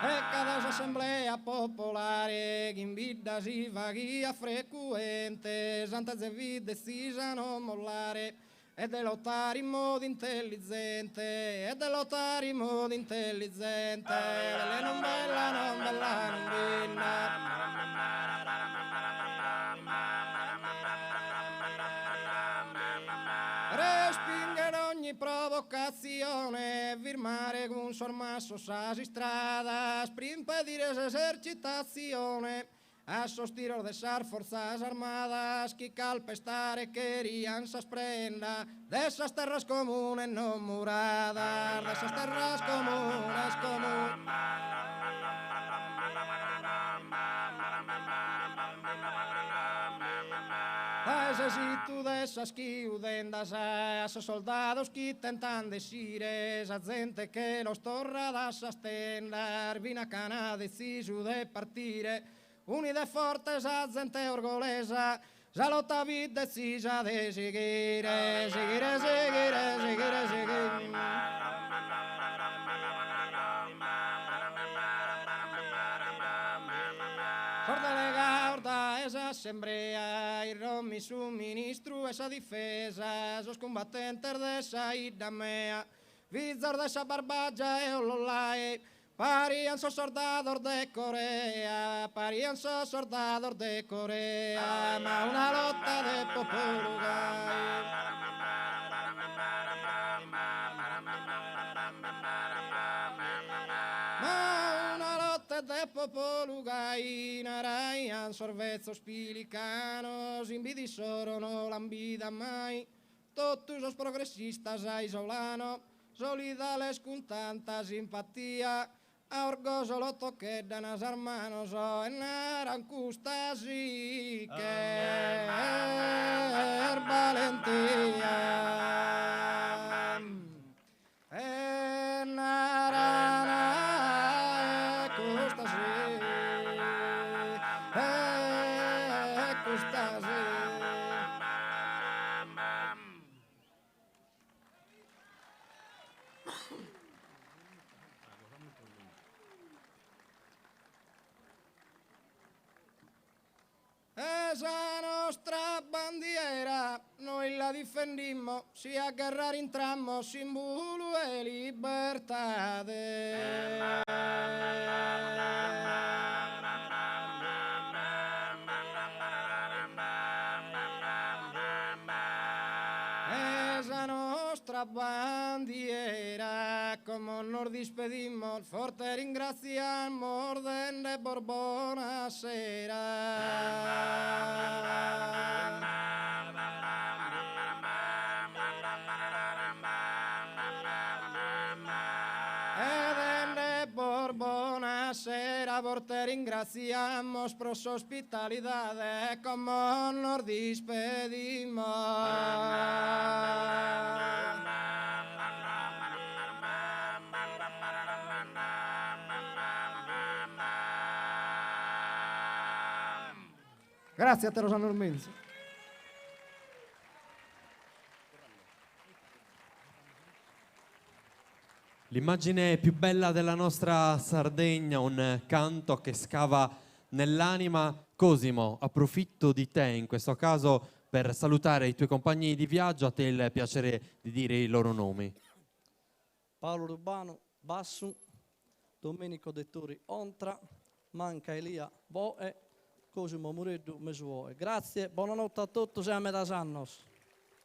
E cada assemblea popolare che invita si vaghia frequente, santa zevi decisa non mollare, e de lottare in modo intelligente, e de lottare in modo intelligente, le non bella, non bella, non vinna. Respingere ogni provocazione, firmare con un sormasso sasi strada, per impedire l'esercitazione, a sostiro de esas forzas armadas que calpestare querían sas prenda de esas terras comunes no muradas, de esas terras comunes Necesito dessas chiudendas a esos soldados que tentan decir esa gente que los torra das as tendas, vina cana deciso de partire, unide fortes a gente orgolesa, già lotta vi decisa de seguire, seguire, seguire, seguire, seguire. Sorda legarda esa assemblea, il rommi suministru esa difesa, esos combattentes dessa ida mea, vizzor dessa barbaggia e ololae, parian so soldados de Corea, parian so soldados de Corea, ma una lotta de popolugai. Ma una lotta de popolugai, naraian sorvezzo spilicanos, invidi sorono lambida mai, totus os progressistas a isolano, solidales con tanta simpatia, a orgoso lo toquedan as hermanos o enaran custas y que valentía. Enaran custas Esa nostra bandiera noi la difendimmo, sia guerra rintrammo, simbolo e libertade. Esa nostra bandiera, como nos despedimos, forte ringraziamo orden de Borbona Buonasera, vorte ringraziamos por su hospitalidad, como nos despedimos. Grazie a te, Rosanna Ormenzi. L'immagine più bella della nostra Sardegna, un canto che scava nell'anima. Cosimo, approfitto di te in questo caso per salutare i tuoi compagni di viaggio. A te il piacere di dire i loro nomi. Paolo Rubano, Bassu, Domenico Dettori, Ontra, Manca Elia, Voe, Cosimo Mureddu, Mesuoe. Grazie, buonanotte a tutti, siamo da Sannos.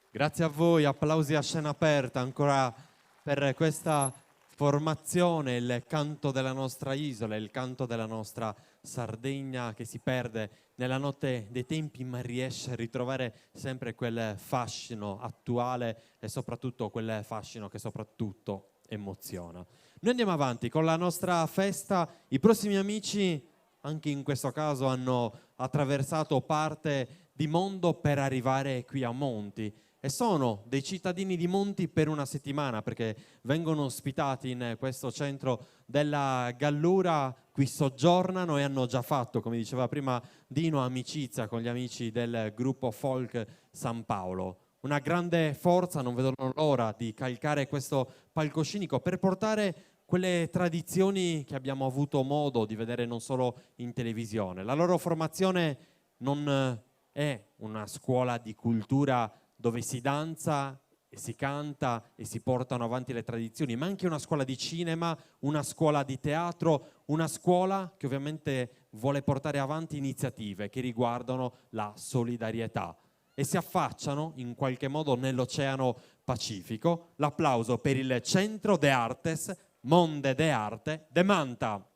Grazie a voi, applausi a scena aperta ancora per questa formazione, il canto della nostra isola, il canto della nostra Sardegna che si perde nella notte dei tempi ma riesce a ritrovare sempre quel fascino attuale e soprattutto quel fascino che soprattutto emoziona. Noi andiamo avanti con la nostra festa. I prossimi amici anche in questo caso hanno attraversato parte di mondo per arrivare qui a Monti. E sono dei cittadini di Monti per una settimana perché vengono ospitati in questo centro della Gallura, qui soggiornano e hanno già fatto, come diceva prima Dino, amicizia con gli amici del gruppo folk San Paolo. una grande forza, non vedono l'ora di calcare questo palcoscenico per portare quelle tradizioni che abbiamo avuto modo di vedere non solo in televisione. La loro formazione non è una scuola di cultura dove si danza e si canta e si portano avanti le tradizioni, ma anche una scuola di cinema, una scuola di teatro, una scuola che ovviamente vuole portare avanti iniziative che riguardano la solidarietà e si affacciano in qualche modo nell'Oceano Pacifico. L'applauso per il Centro de Artes Monde de Arte de Manta.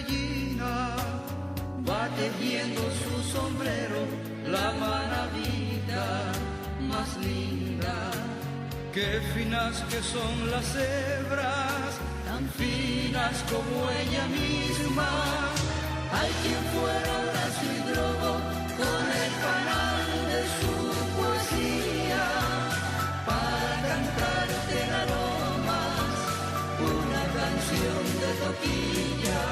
bellina va tejiendo su sombrero la maravilla más linda. Qué finas que son las hebras, tan finas como ella misma. Hay quien fuera brazo y drogo con el canal de su poesía para cantarte en aromas una canción de toquilla.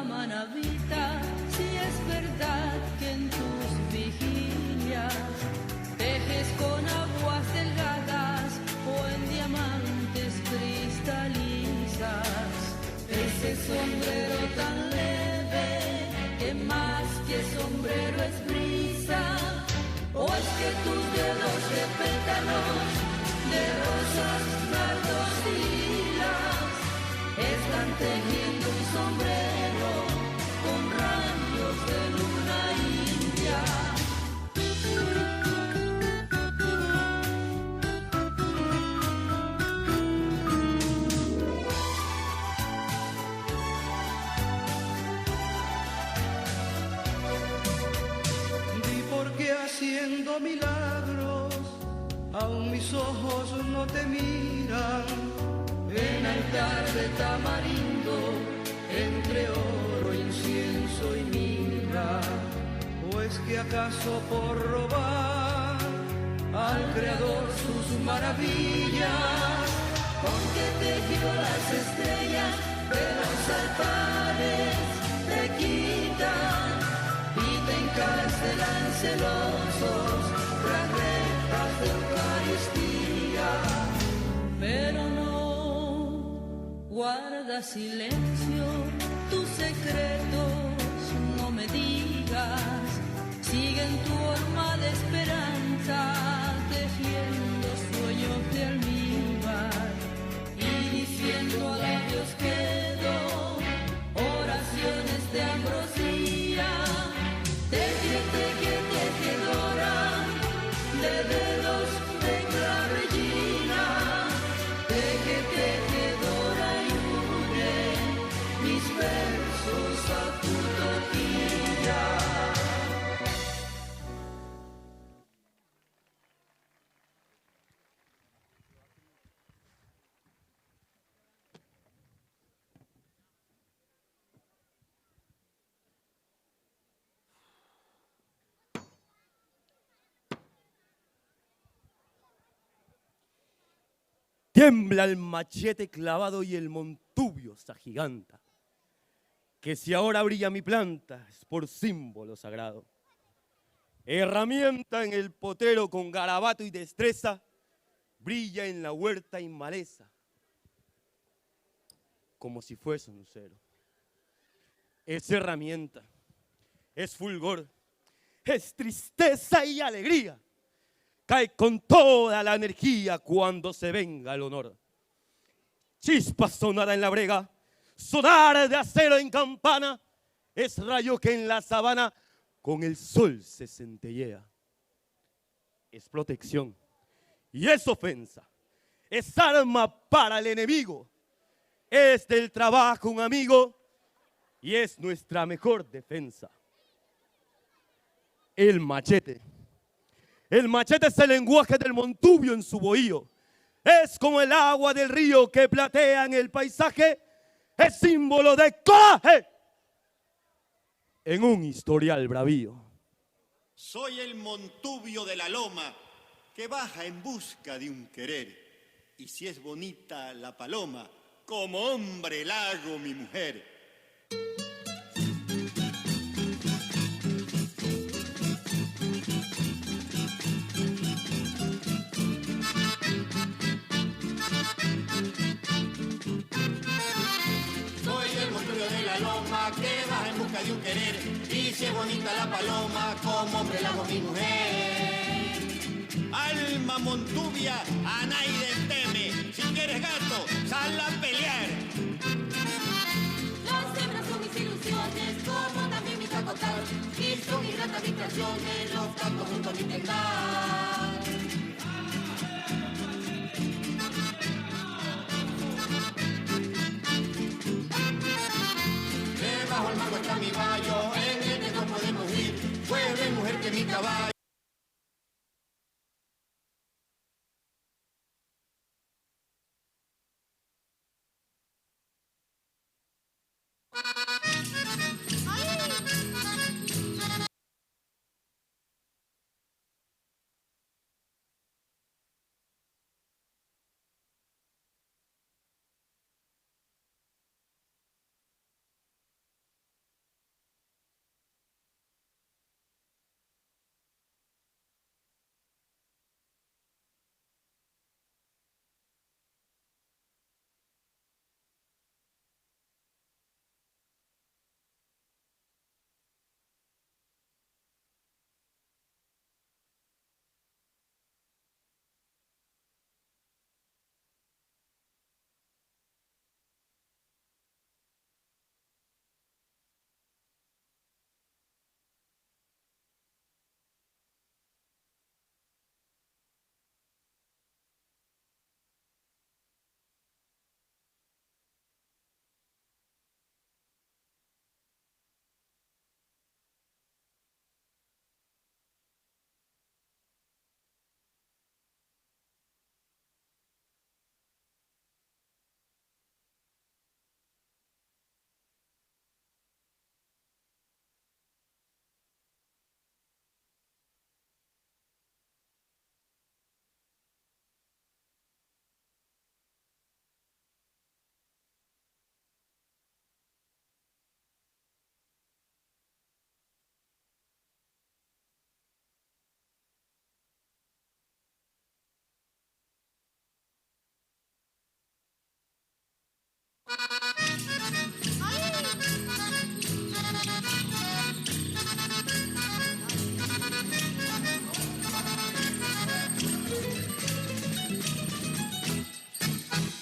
Manavita, si es verdad que en tus vigilias tejes con aguas delgadas o en diamantes cristalizas, ese sombrero tan leve que más que sombrero es brisa, o es que tus dedos de pétalos de rosas, nardos y lilas están tejiendo un sombrero con rayos de luna india. Di por qué haciendo milagros aún mis ojos no te miran en altar de tamarindo entre oro, incienso y mirra. ¿O es que acaso por robar al creador sus maravillas, con que tejió las estrellas de los altares te quitan y te encarcelan celosos tras rejas de Eucaristía? Pero no guarda silencio, tus secretos no me digas, sigue en tu horma de esperanza, tejiendo sueños de almíbar y diciendo a labios quedo oraciones de ambrosía, tejedora de dedos de clavellina, tejedora y une mis versos a tu toquilla. Tiembla el machete clavado y el montubio se agiganta. Que si ahora brilla mi planta es por símbolo sagrado. Herramienta en el potrero con garabato y destreza, brilla en la huerta y maleza, como si fuese un lucero. Es herramienta, es fulgor, es tristeza y alegría. Cae con toda la energía cuando se venga el honor. Chispa sonada en la brega, sonar de acero en campana, es rayo que en la sabana con el sol se centellea. Es protección y es ofensa, es arma para el enemigo, es del trabajo un amigo y es nuestra mejor defensa. El machete. El machete es el lenguaje del montubio en su bohío. Es como el agua del río que platea en el paisaje. Es símbolo de coraje en un historial bravío. Soy el montubio de la loma que baja en busca de un querer. Y si es bonita la paloma, como hombre la hago mi mujer. Que baja en busca de un querer, y si es bonita la paloma, como hombre la hago mi mujer. Alma montubia, a nadie teme, si quieres gato, sal a pelear. Los canciones los canto junto a mi tendal. Debajo el mango está mi bayo, en el que no podemos ir, mueve mujer que mi caballo.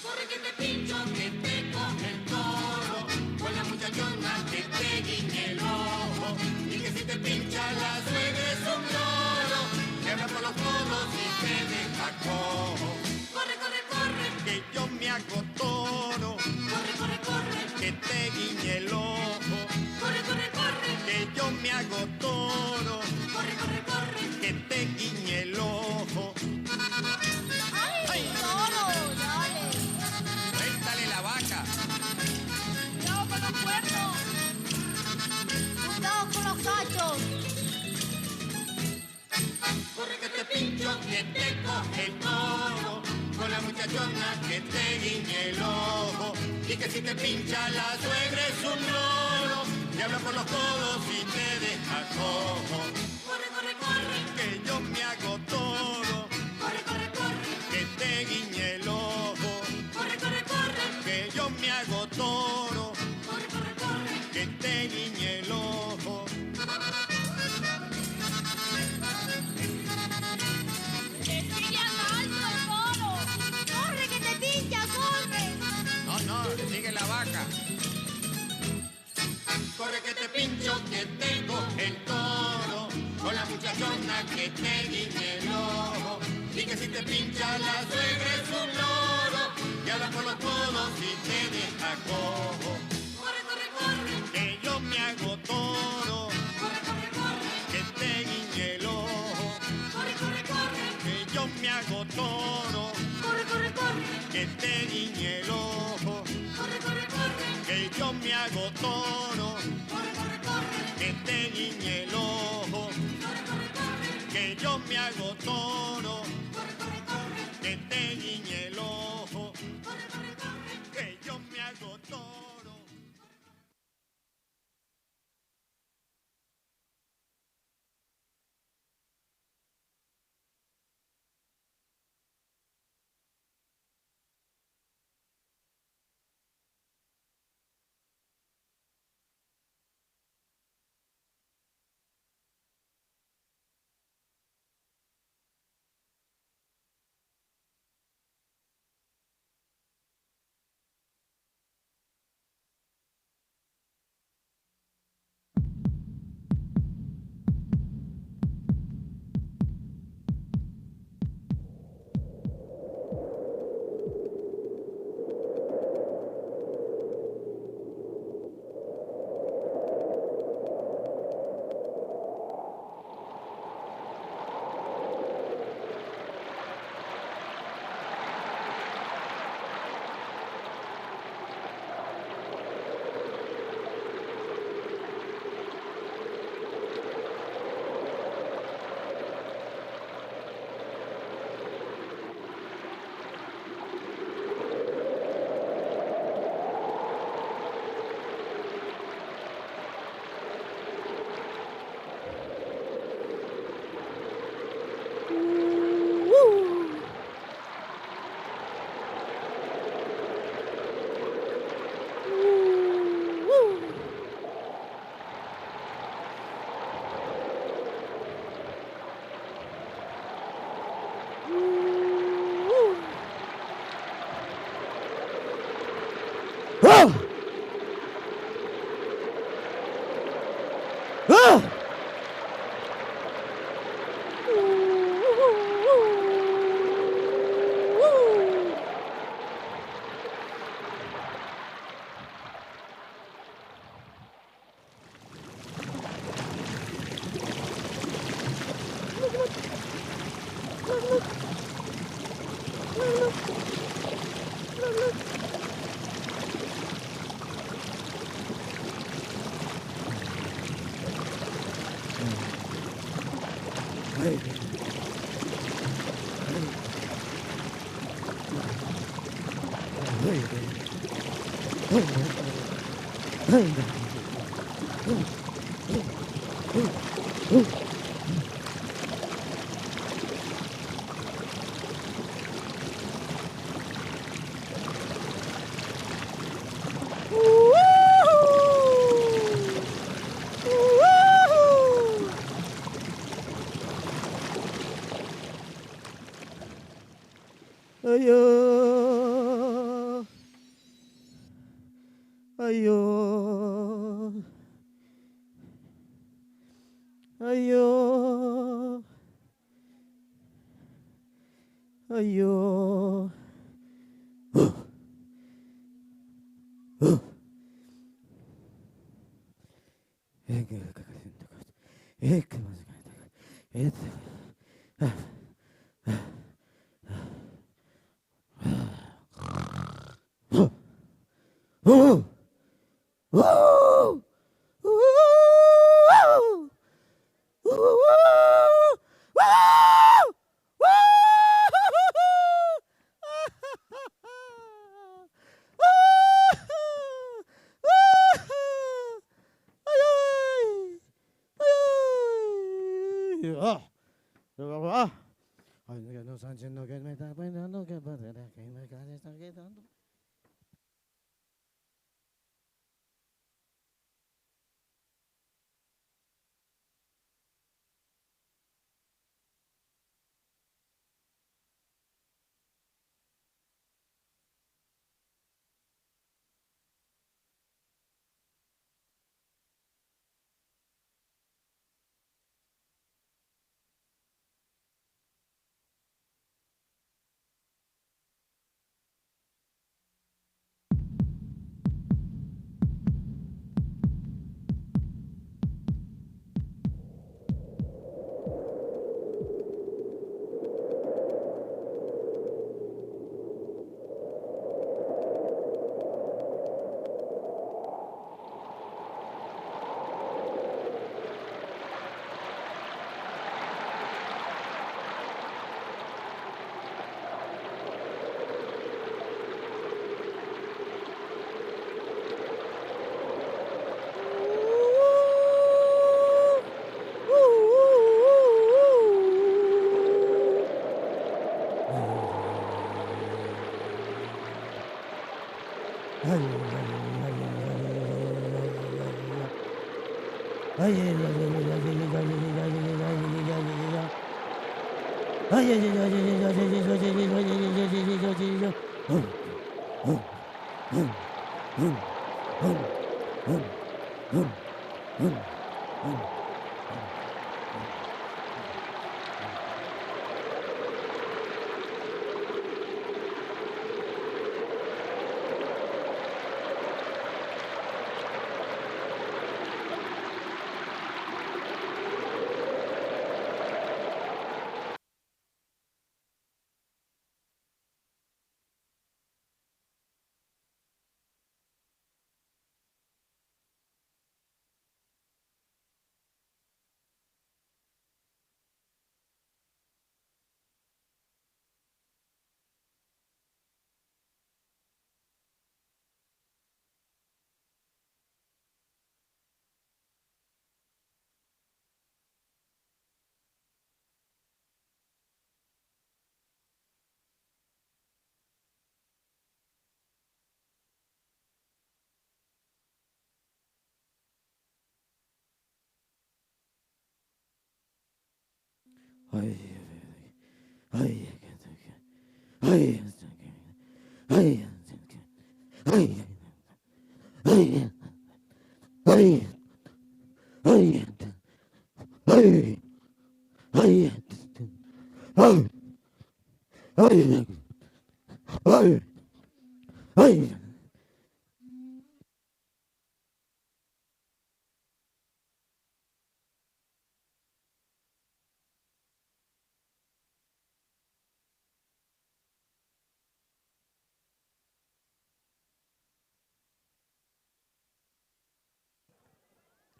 Corre que te pincho, que te coge el toro, con la muchachona que te guiñe el ojo, y que si te pincha la suegra es un loro, que habla por los codos y te deja cojo. Corre, corre, corre, que yo me hago toro. Corre, corre, corre, que te guiñe el ojo. Corre, corre, corre, que yo me hago toro. Corre, corre, corre, que te guiñe el ojo. ¡Ay, toro! ¡Dale! Suéltale la vaca. ¡Cuidado con los cuernos! ¡Cuidado con los cachos! Corre que te pincho, que te coge el toro, con la muchachona que te guiñe el ojo, y que si te pincha la suegra es un loro, te habla por los codos y te deja cojo. Corre, corre, corre, que yo me hago toro. Corre, corre, corre, que te guiñe el ojo. Corre, corre, corre, que yo me hago toro. Corre, corre, corre, que te guiñe el ojo. ¡Que sigue andando el toro! ¡Corre que te pincha, corre! No, sigue la vaca. Corre que te pincho, que te coge el toro, con la muchachona que te guiñe el ojo, y que si te pincha la suegra es un loro, que habla por los codos y te deja cojo. Corre, corre, corre, que yo me hago toro. Corre, corre, corre, que te guiñe el ojo. Corre, corre, corre, que yo me hago toro. Corre, corre, corre, que te guiñe el ojo. Corre, corre, corre, que yo me hago toro. Corre, corre, corre, que te guiñe el ojo. Corre, corre, corre, que yo me hago toro. Corre, corre, corre, que te guiñe el ojo. Corre, corre, corre, que yo me hago toro.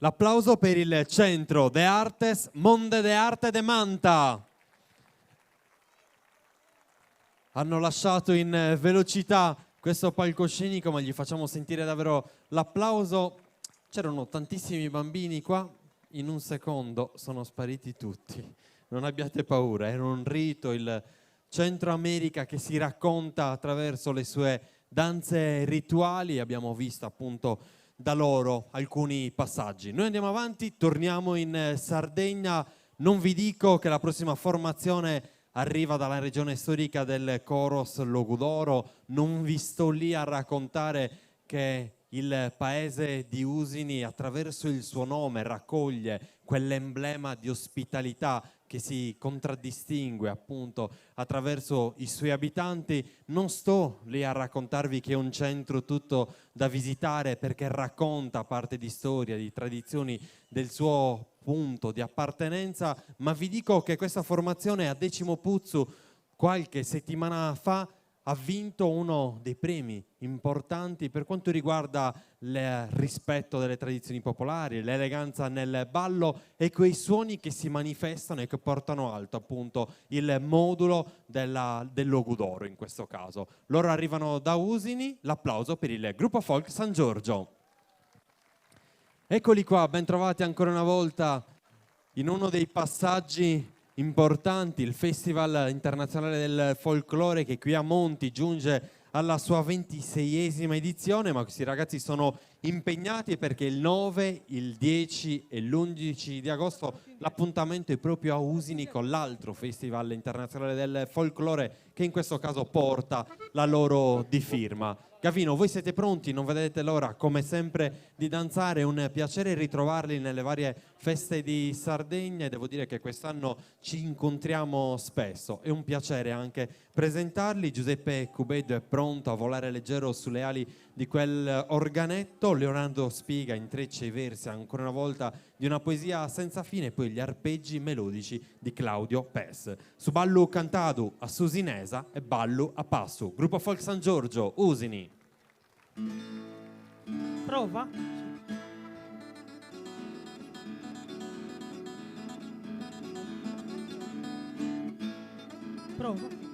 L'applauso per il Centro de Artes Monde de Arte de Manta. Hanno lasciato in velocità questo palcoscenico, ma gli facciamo sentire davvero l'applauso. C'erano tantissimi bambini qua, in un secondo sono spariti tutti. Non abbiate paura, era un rito, il Centro America che si racconta attraverso le sue danze rituali. Abbiamo visto appunto da loro alcuni passaggi. Noi andiamo avanti, torniamo in Sardegna. Non vi dico che la prossima formazione arriva dalla regione storica del Coros Logudoro. Non vi sto lì a raccontare che il paese di Usini, attraverso il suo nome, raccoglie quell'emblema di ospitalità che si contraddistingue appunto attraverso i suoi abitanti. Non sto lì a raccontarvi che è un centro tutto da visitare, perché racconta parte di storia, di tradizioni del suo punto di appartenenza, ma vi dico che questa formazione a Decimo Puzzu qualche settimana fa ha vinto uno dei premi importanti per quanto riguarda il rispetto delle tradizioni popolari, l'eleganza nel ballo e quei suoni che si manifestano e che portano alto appunto il modulo del Logudoro in questo caso. Loro arrivano da Usini, l'applauso per il gruppo folk San Giorgio. Eccoli qua, ben trovati ancora una volta in uno dei passaggi importanti, il Festival Internazionale del Folklore che qui a Monti giunge alla sua 26esima edizione, ma questi ragazzi sono impegnati perché il 9, il 10 e l'11 di agosto l'appuntamento è proprio a Usini con l'altro Festival Internazionale del Folklore che in questo caso porta la loro di firma. Gavino, voi siete pronti? Non vedete l'ora, come sempre, di danzare. È un piacere ritrovarli nelle varie feste di Sardegna e devo dire che quest'anno ci incontriamo spesso. È un piacere anche presentarli. Giuseppe Cubedo è pronto a volare leggero sulle ali di quel organetto. Leonardo Spiga intreccia i versi ancora una volta di una poesia senza fine, e poi gli arpeggi melodici di Claudio Pes. Su ballu cantadu a Susinesa e ballu a Passu. Gruppo Folk San Giorgio, Usini. Prova? Prova?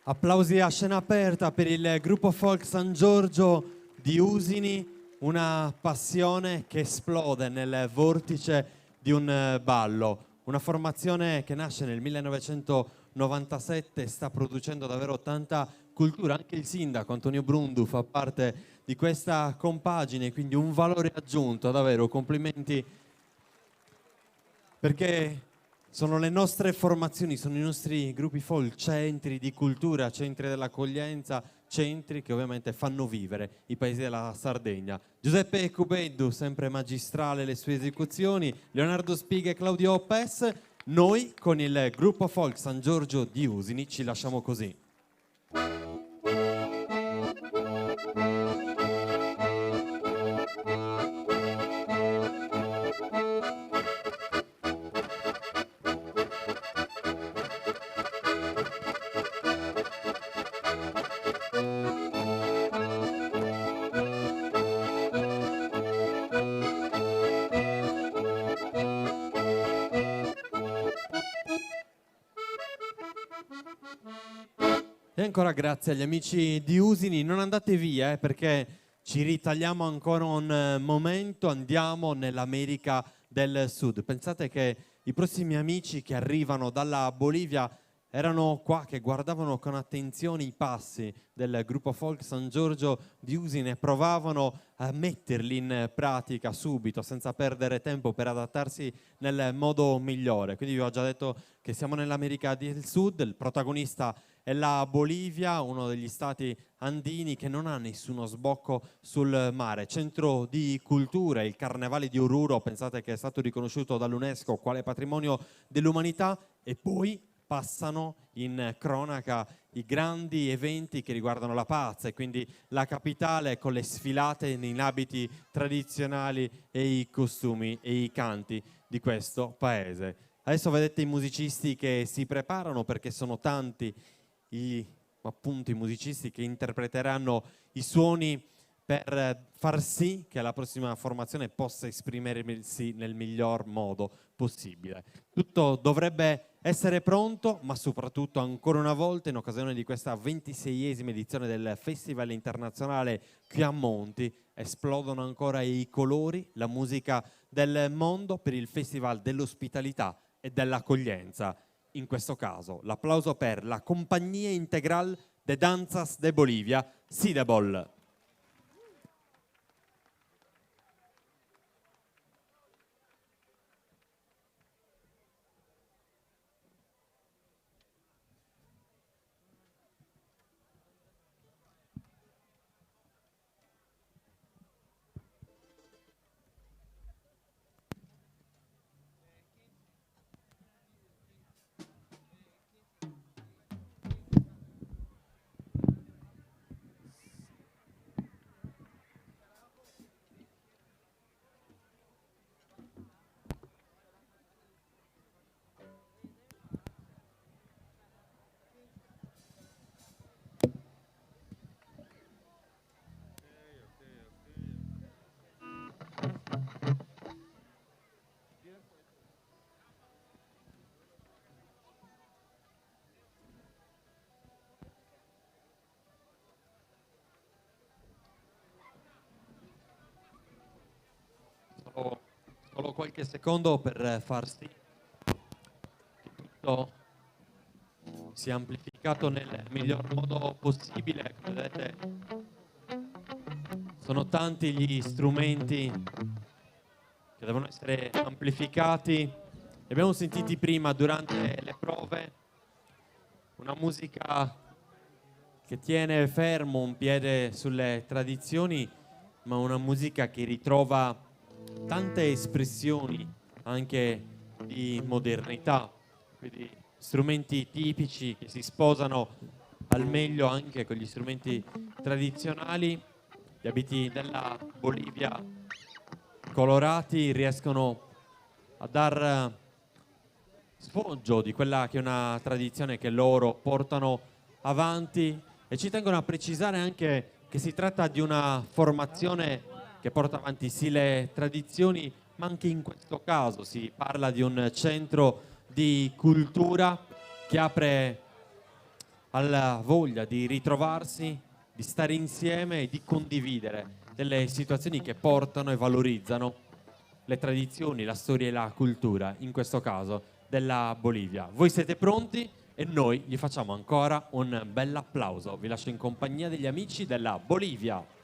Applausi a scena aperta per il gruppo folk San Giorgio di Usini, una passione che esplode nel vortice di un ballo. Una formazione che nasce nel 1997 e sta producendo davvero tanta cultura. Anche il sindaco Antonio Brundu fa parte di questa compagine, quindi un valore aggiunto, davvero complimenti, perché sono le nostre formazioni, sono i nostri gruppi folk, centri di cultura, centri dell'accoglienza, centri che ovviamente fanno vivere i paesi della Sardegna. Giuseppe Cubeddu, sempre magistrale le sue esecuzioni, Leonardo Spiga e Claudio Oppes. Noi con il gruppo folk San Giorgio di Usini ci lasciamo così. E ancora grazie agli amici di Usini, non andate via perché ci ritagliamo ancora un momento, andiamo nell'America del Sud. Pensate che i prossimi amici che arrivano dalla Bolivia erano qua che guardavano con attenzione i passi del gruppo folk San Giorgio di Usini e provavano a metterli in pratica subito, senza perdere tempo, per adattarsi nel modo migliore. Quindi vi ho già detto che siamo nell'America del Sud, il protagonista è la Bolivia, uno degli stati andini che non ha nessuno sbocco sul mare, centro di cultura, il Carnevale di Oruro, pensate che è stato riconosciuto dall'UNESCO quale patrimonio dell'umanità, e poi passano in cronaca i grandi eventi che riguardano la Paz, e quindi la capitale con le sfilate in abiti tradizionali e i costumi e i canti di questo paese. Adesso vedete i musicisti che si preparano, perché sono tanti i musicisti che interpreteranno i suoni per far sì che la prossima formazione possa esprimersi nel miglior modo possibile. Tutto dovrebbe essere pronto, ma soprattutto ancora una volta in occasione di questa 26esima edizione del Festival Internazionale qui a Monti esplodono ancora i colori, la musica del mondo per il Festival dell'Ospitalità e dell'Accoglienza. In questo caso l'applauso per la Compagnia Integral de Danzas de Bolivia, Sidebol. Solo qualche secondo per far sì che tutto sia amplificato nel miglior modo possibile. Come vedete, sono tanti gli strumenti che devono essere amplificati. Li abbiamo sentiti prima durante le prove, una musica che tiene fermo un piede sulle tradizioni, ma una musica che ritrova tante espressioni anche di modernità, quindi strumenti tipici che si sposano al meglio anche con gli strumenti tradizionali. Gli abiti della Bolivia colorati riescono a dar sfoggio di quella che è una tradizione che loro portano avanti, e ci tengono a precisare anche che si tratta di una formazione che porta avanti sì le tradizioni, ma anche in questo caso si parla di un centro di cultura che apre alla voglia di ritrovarsi, di stare insieme e di condividere delle situazioni che portano e valorizzano le tradizioni, la storia e la cultura, in questo caso della Bolivia. Voi siete pronti e noi gli facciamo ancora un bel applauso. Vi lascio in compagnia degli amici della Bolivia.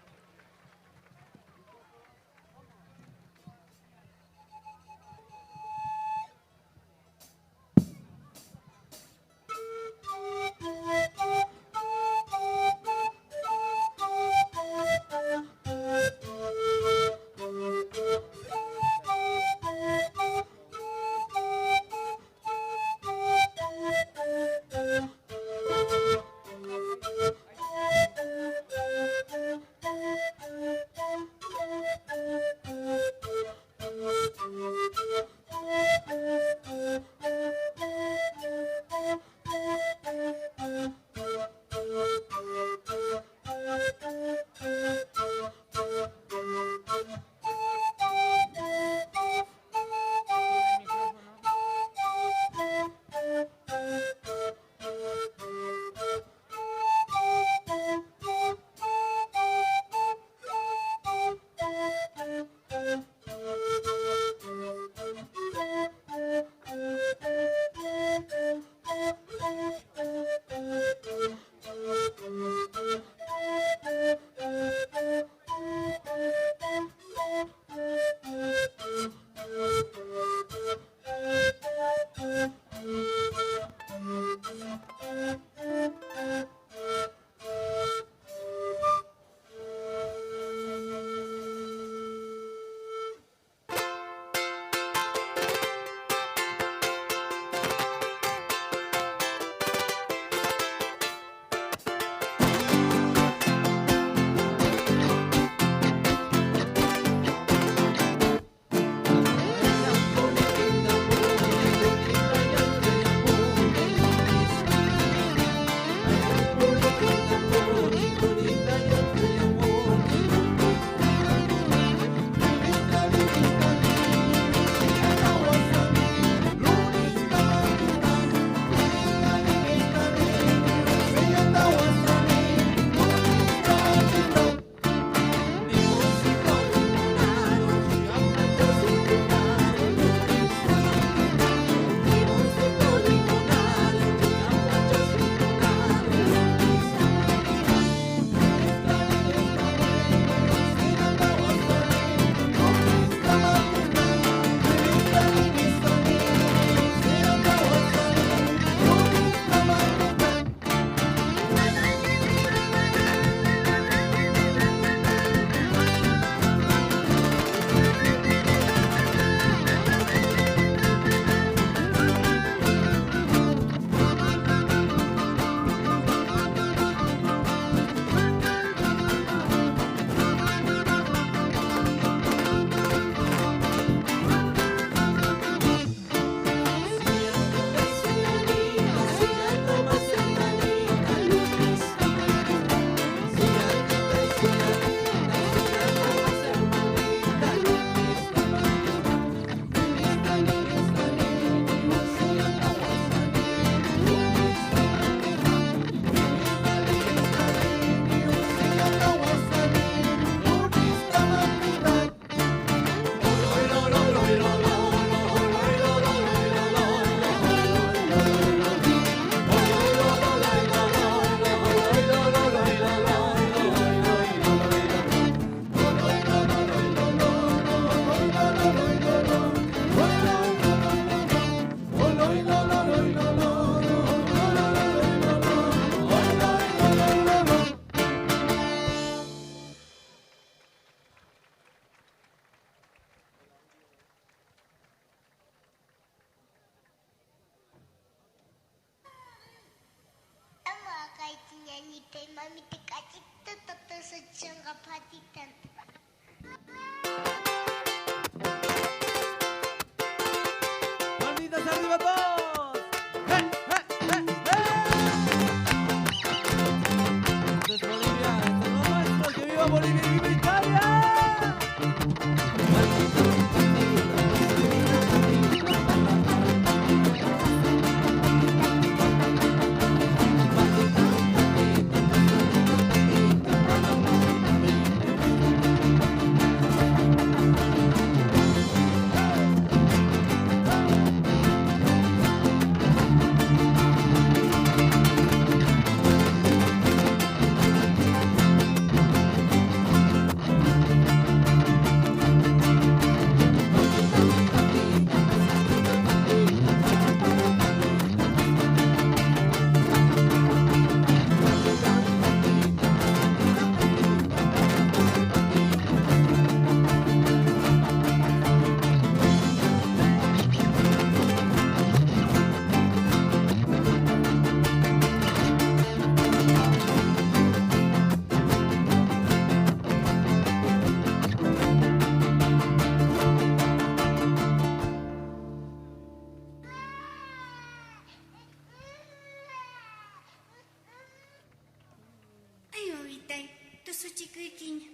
Suchikuikiña,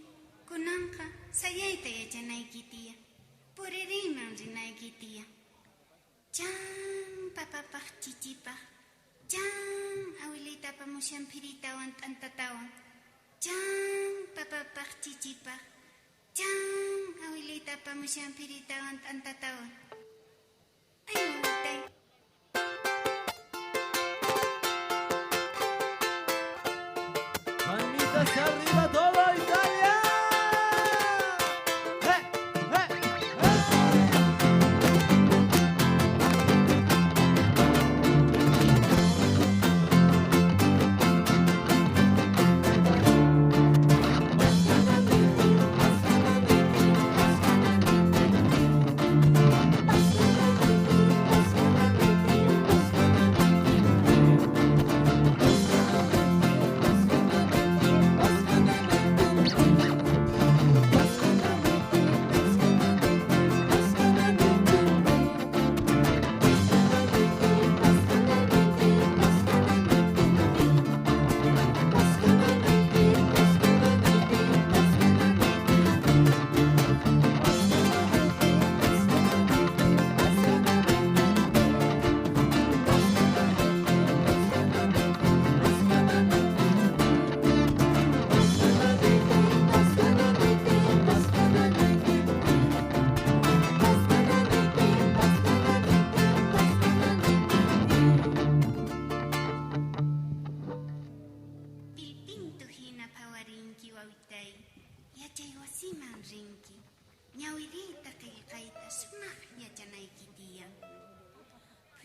kunanqa sayayta yachanaykitiya, puririman rinaykitiya. Chan papapaq chichipaq, chan abuelita apamushan phiritawan t'antatawan, chan papapaq chichipaq, chan abuelita apamushan phiritawan t'antatawan. Ay, mamutay. Manitas arriba todo Italia.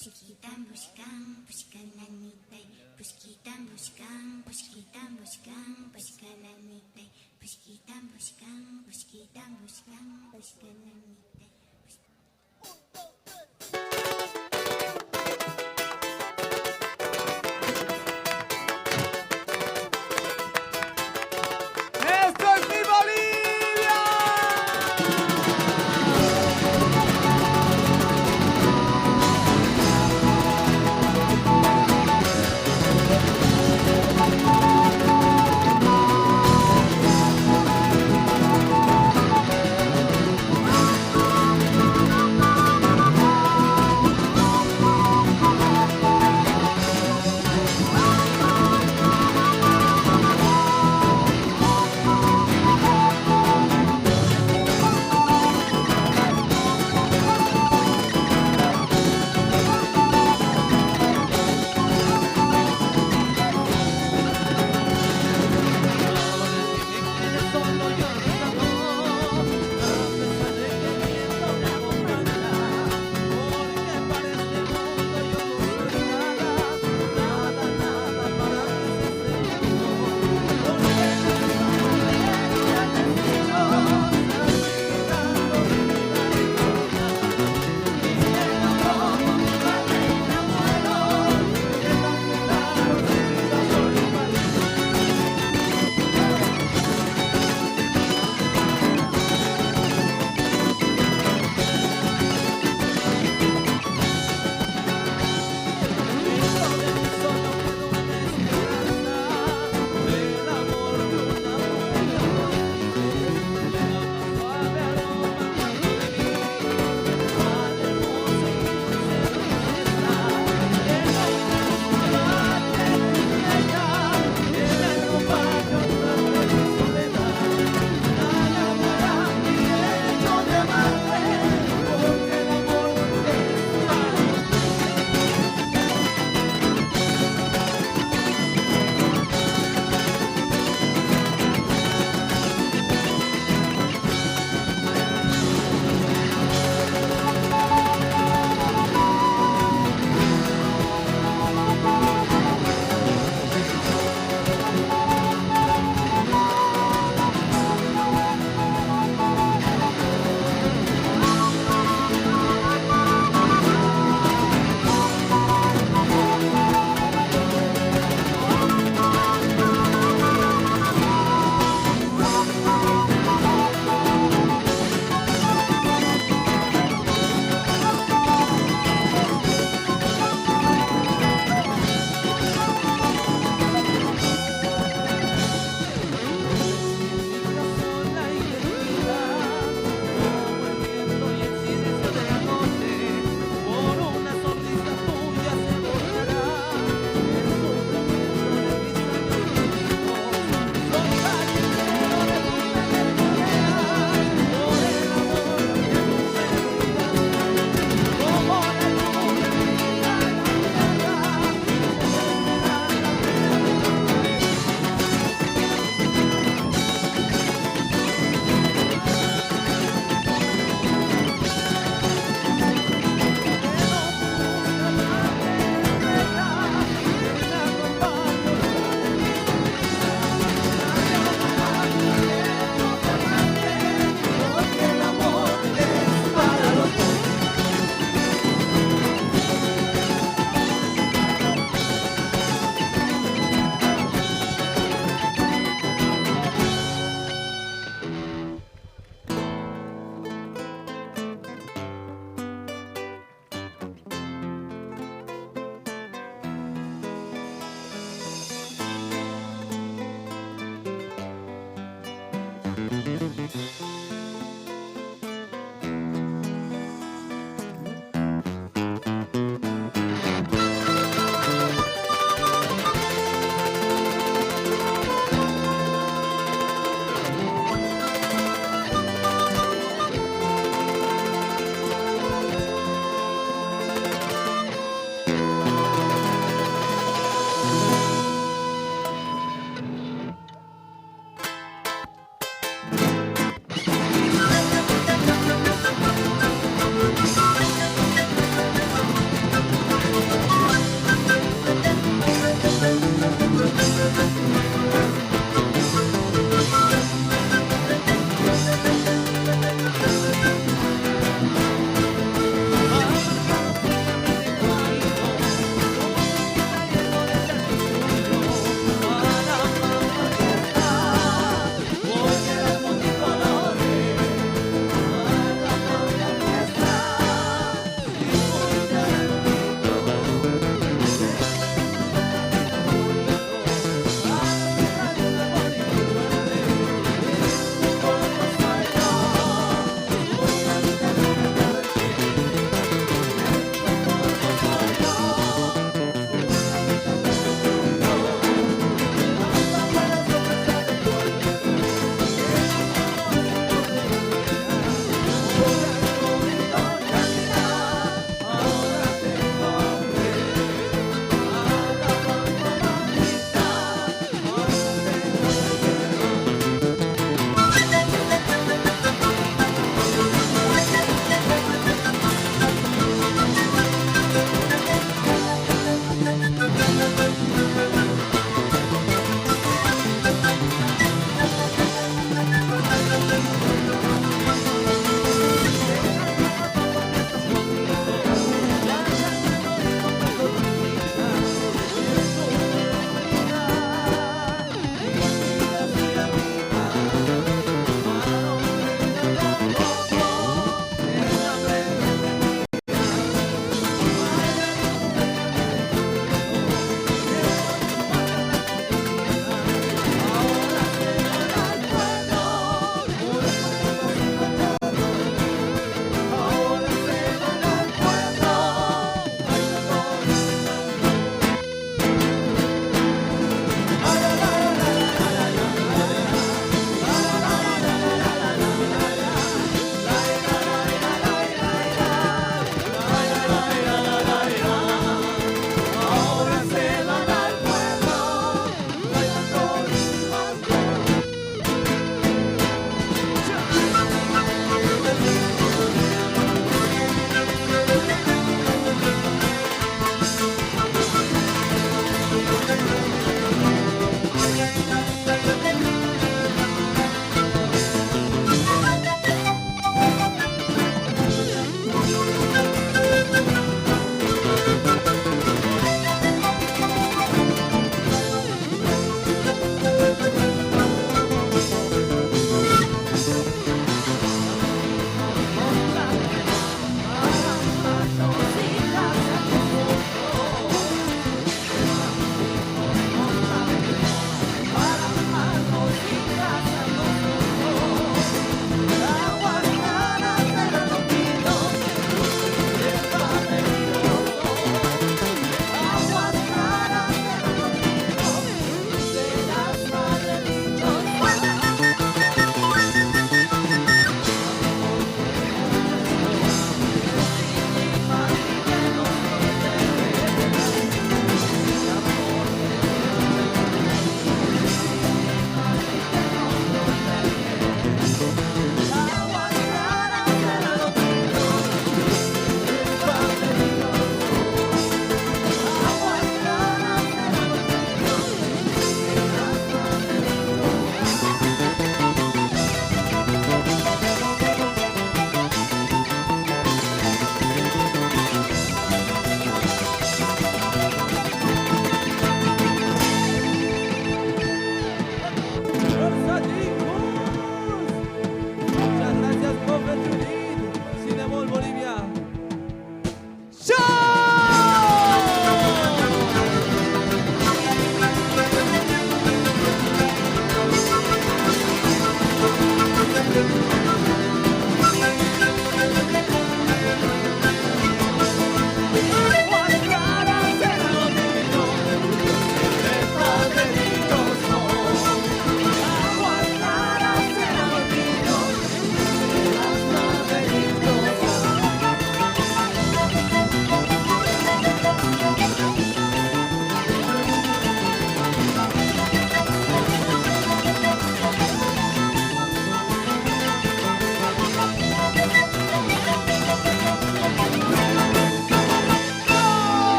Puskitan buskan, puskananitay, puskitan buskan, puskitan buskan, puskananitay, puskitan buskan, puskitan buskan, puskananitay. ¡Esto es mi Bolivia!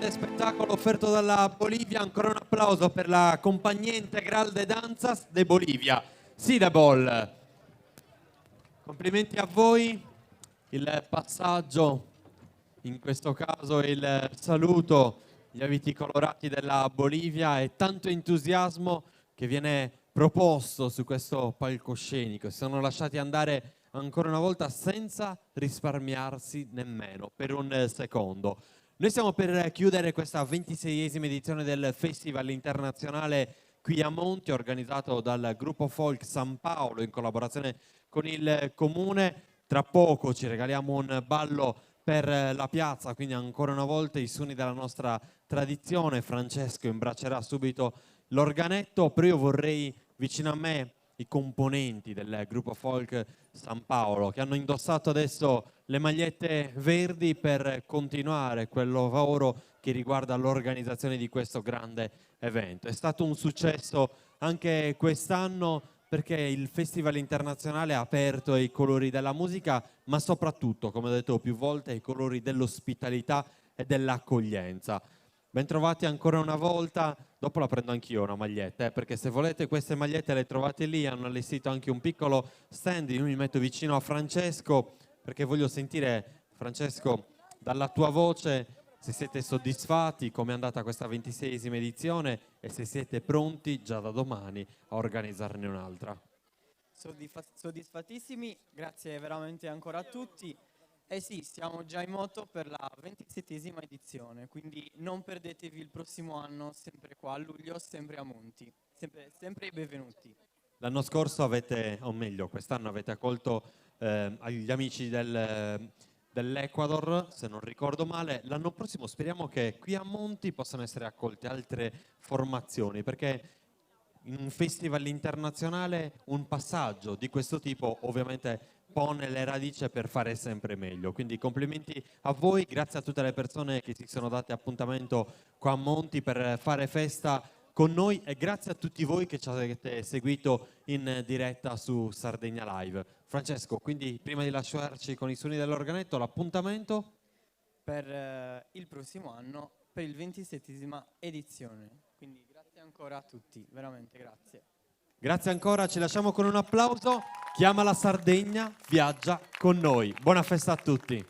grande spettacolo offerto dalla Bolivia. Ancora un applauso per la Compañía Integral de Danzas de Bolivia, SIDABOL. Complimenti a voi. Il passaggio, in questo caso il saluto, gli abiti colorati della Bolivia e tanto entusiasmo che viene proposto su questo palcoscenico. Si sono lasciati andare ancora una volta senza risparmiarsi nemmeno per un secondo. Noi stiamo per chiudere questa 26esima edizione del Festival Internazionale qui a Monti, organizzato dal gruppo folk San Paolo in collaborazione con il Comune. Tra poco ci regaliamo un ballo per la piazza, quindi ancora una volta i suoni della nostra tradizione. Francesco imbraccerà subito l'organetto, però io vorrei vicino a me i componenti del gruppo folk San Paolo che hanno indossato adesso le magliette verdi per continuare quel lavoro che riguarda l'organizzazione di questo grande evento. È stato un successo anche quest'anno perché il Festival Internazionale ha aperto ai colori della musica, ma soprattutto, come ho detto più volte, ai colori dell'ospitalità e dell'accoglienza. Bentrovati ancora una volta. Dopo la prendo anch'io una maglietta, perché se volete queste magliette le trovate lì. Hanno allestito anche un piccolo stand. Io mi metto vicino a Francesco perché voglio sentire, Francesco, dalla tua voce se siete soddisfatti, come è andata questa 26esima edizione e se siete pronti già da domani a organizzarne un'altra. Soddisfattissimi, grazie veramente ancora a tutti. Eh sì, siamo già in moto per la 27esima edizione, quindi non perdetevi il prossimo anno, sempre qua a luglio, sempre a Monti. Sempre i benvenuti. L'anno scorso avete, o meglio, quest'anno avete accolto agli amici dell'Ecuador, se non ricordo male. L'anno prossimo speriamo che qui a Monti possano essere accolte altre formazioni, perché in un festival internazionale un passaggio di questo tipo ovviamente pone le radici per fare sempre meglio. Quindi complimenti a voi, grazie a tutte le persone che si sono date appuntamento qua a Monti per fare festa con noi e grazie a tutti voi che ci avete seguito in diretta su Sardegna Live. Francesco, quindi prima di lasciarci con i suoni dell'organetto, l'appuntamento? Per il prossimo anno, per il 27esima edizione. Quindi grazie ancora a tutti, veramente grazie. Grazie ancora, ci lasciamo con un applauso. Chiama la Sardegna, viaggia con noi. Buona festa a tutti.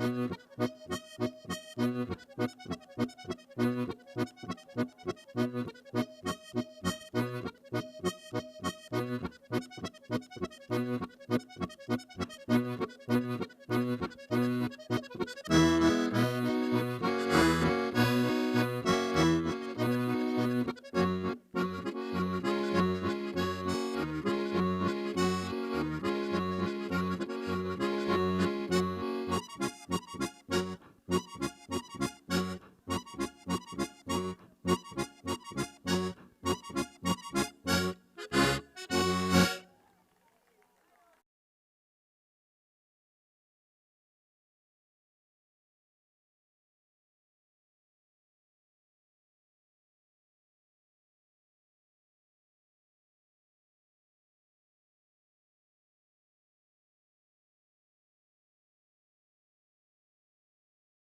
Thank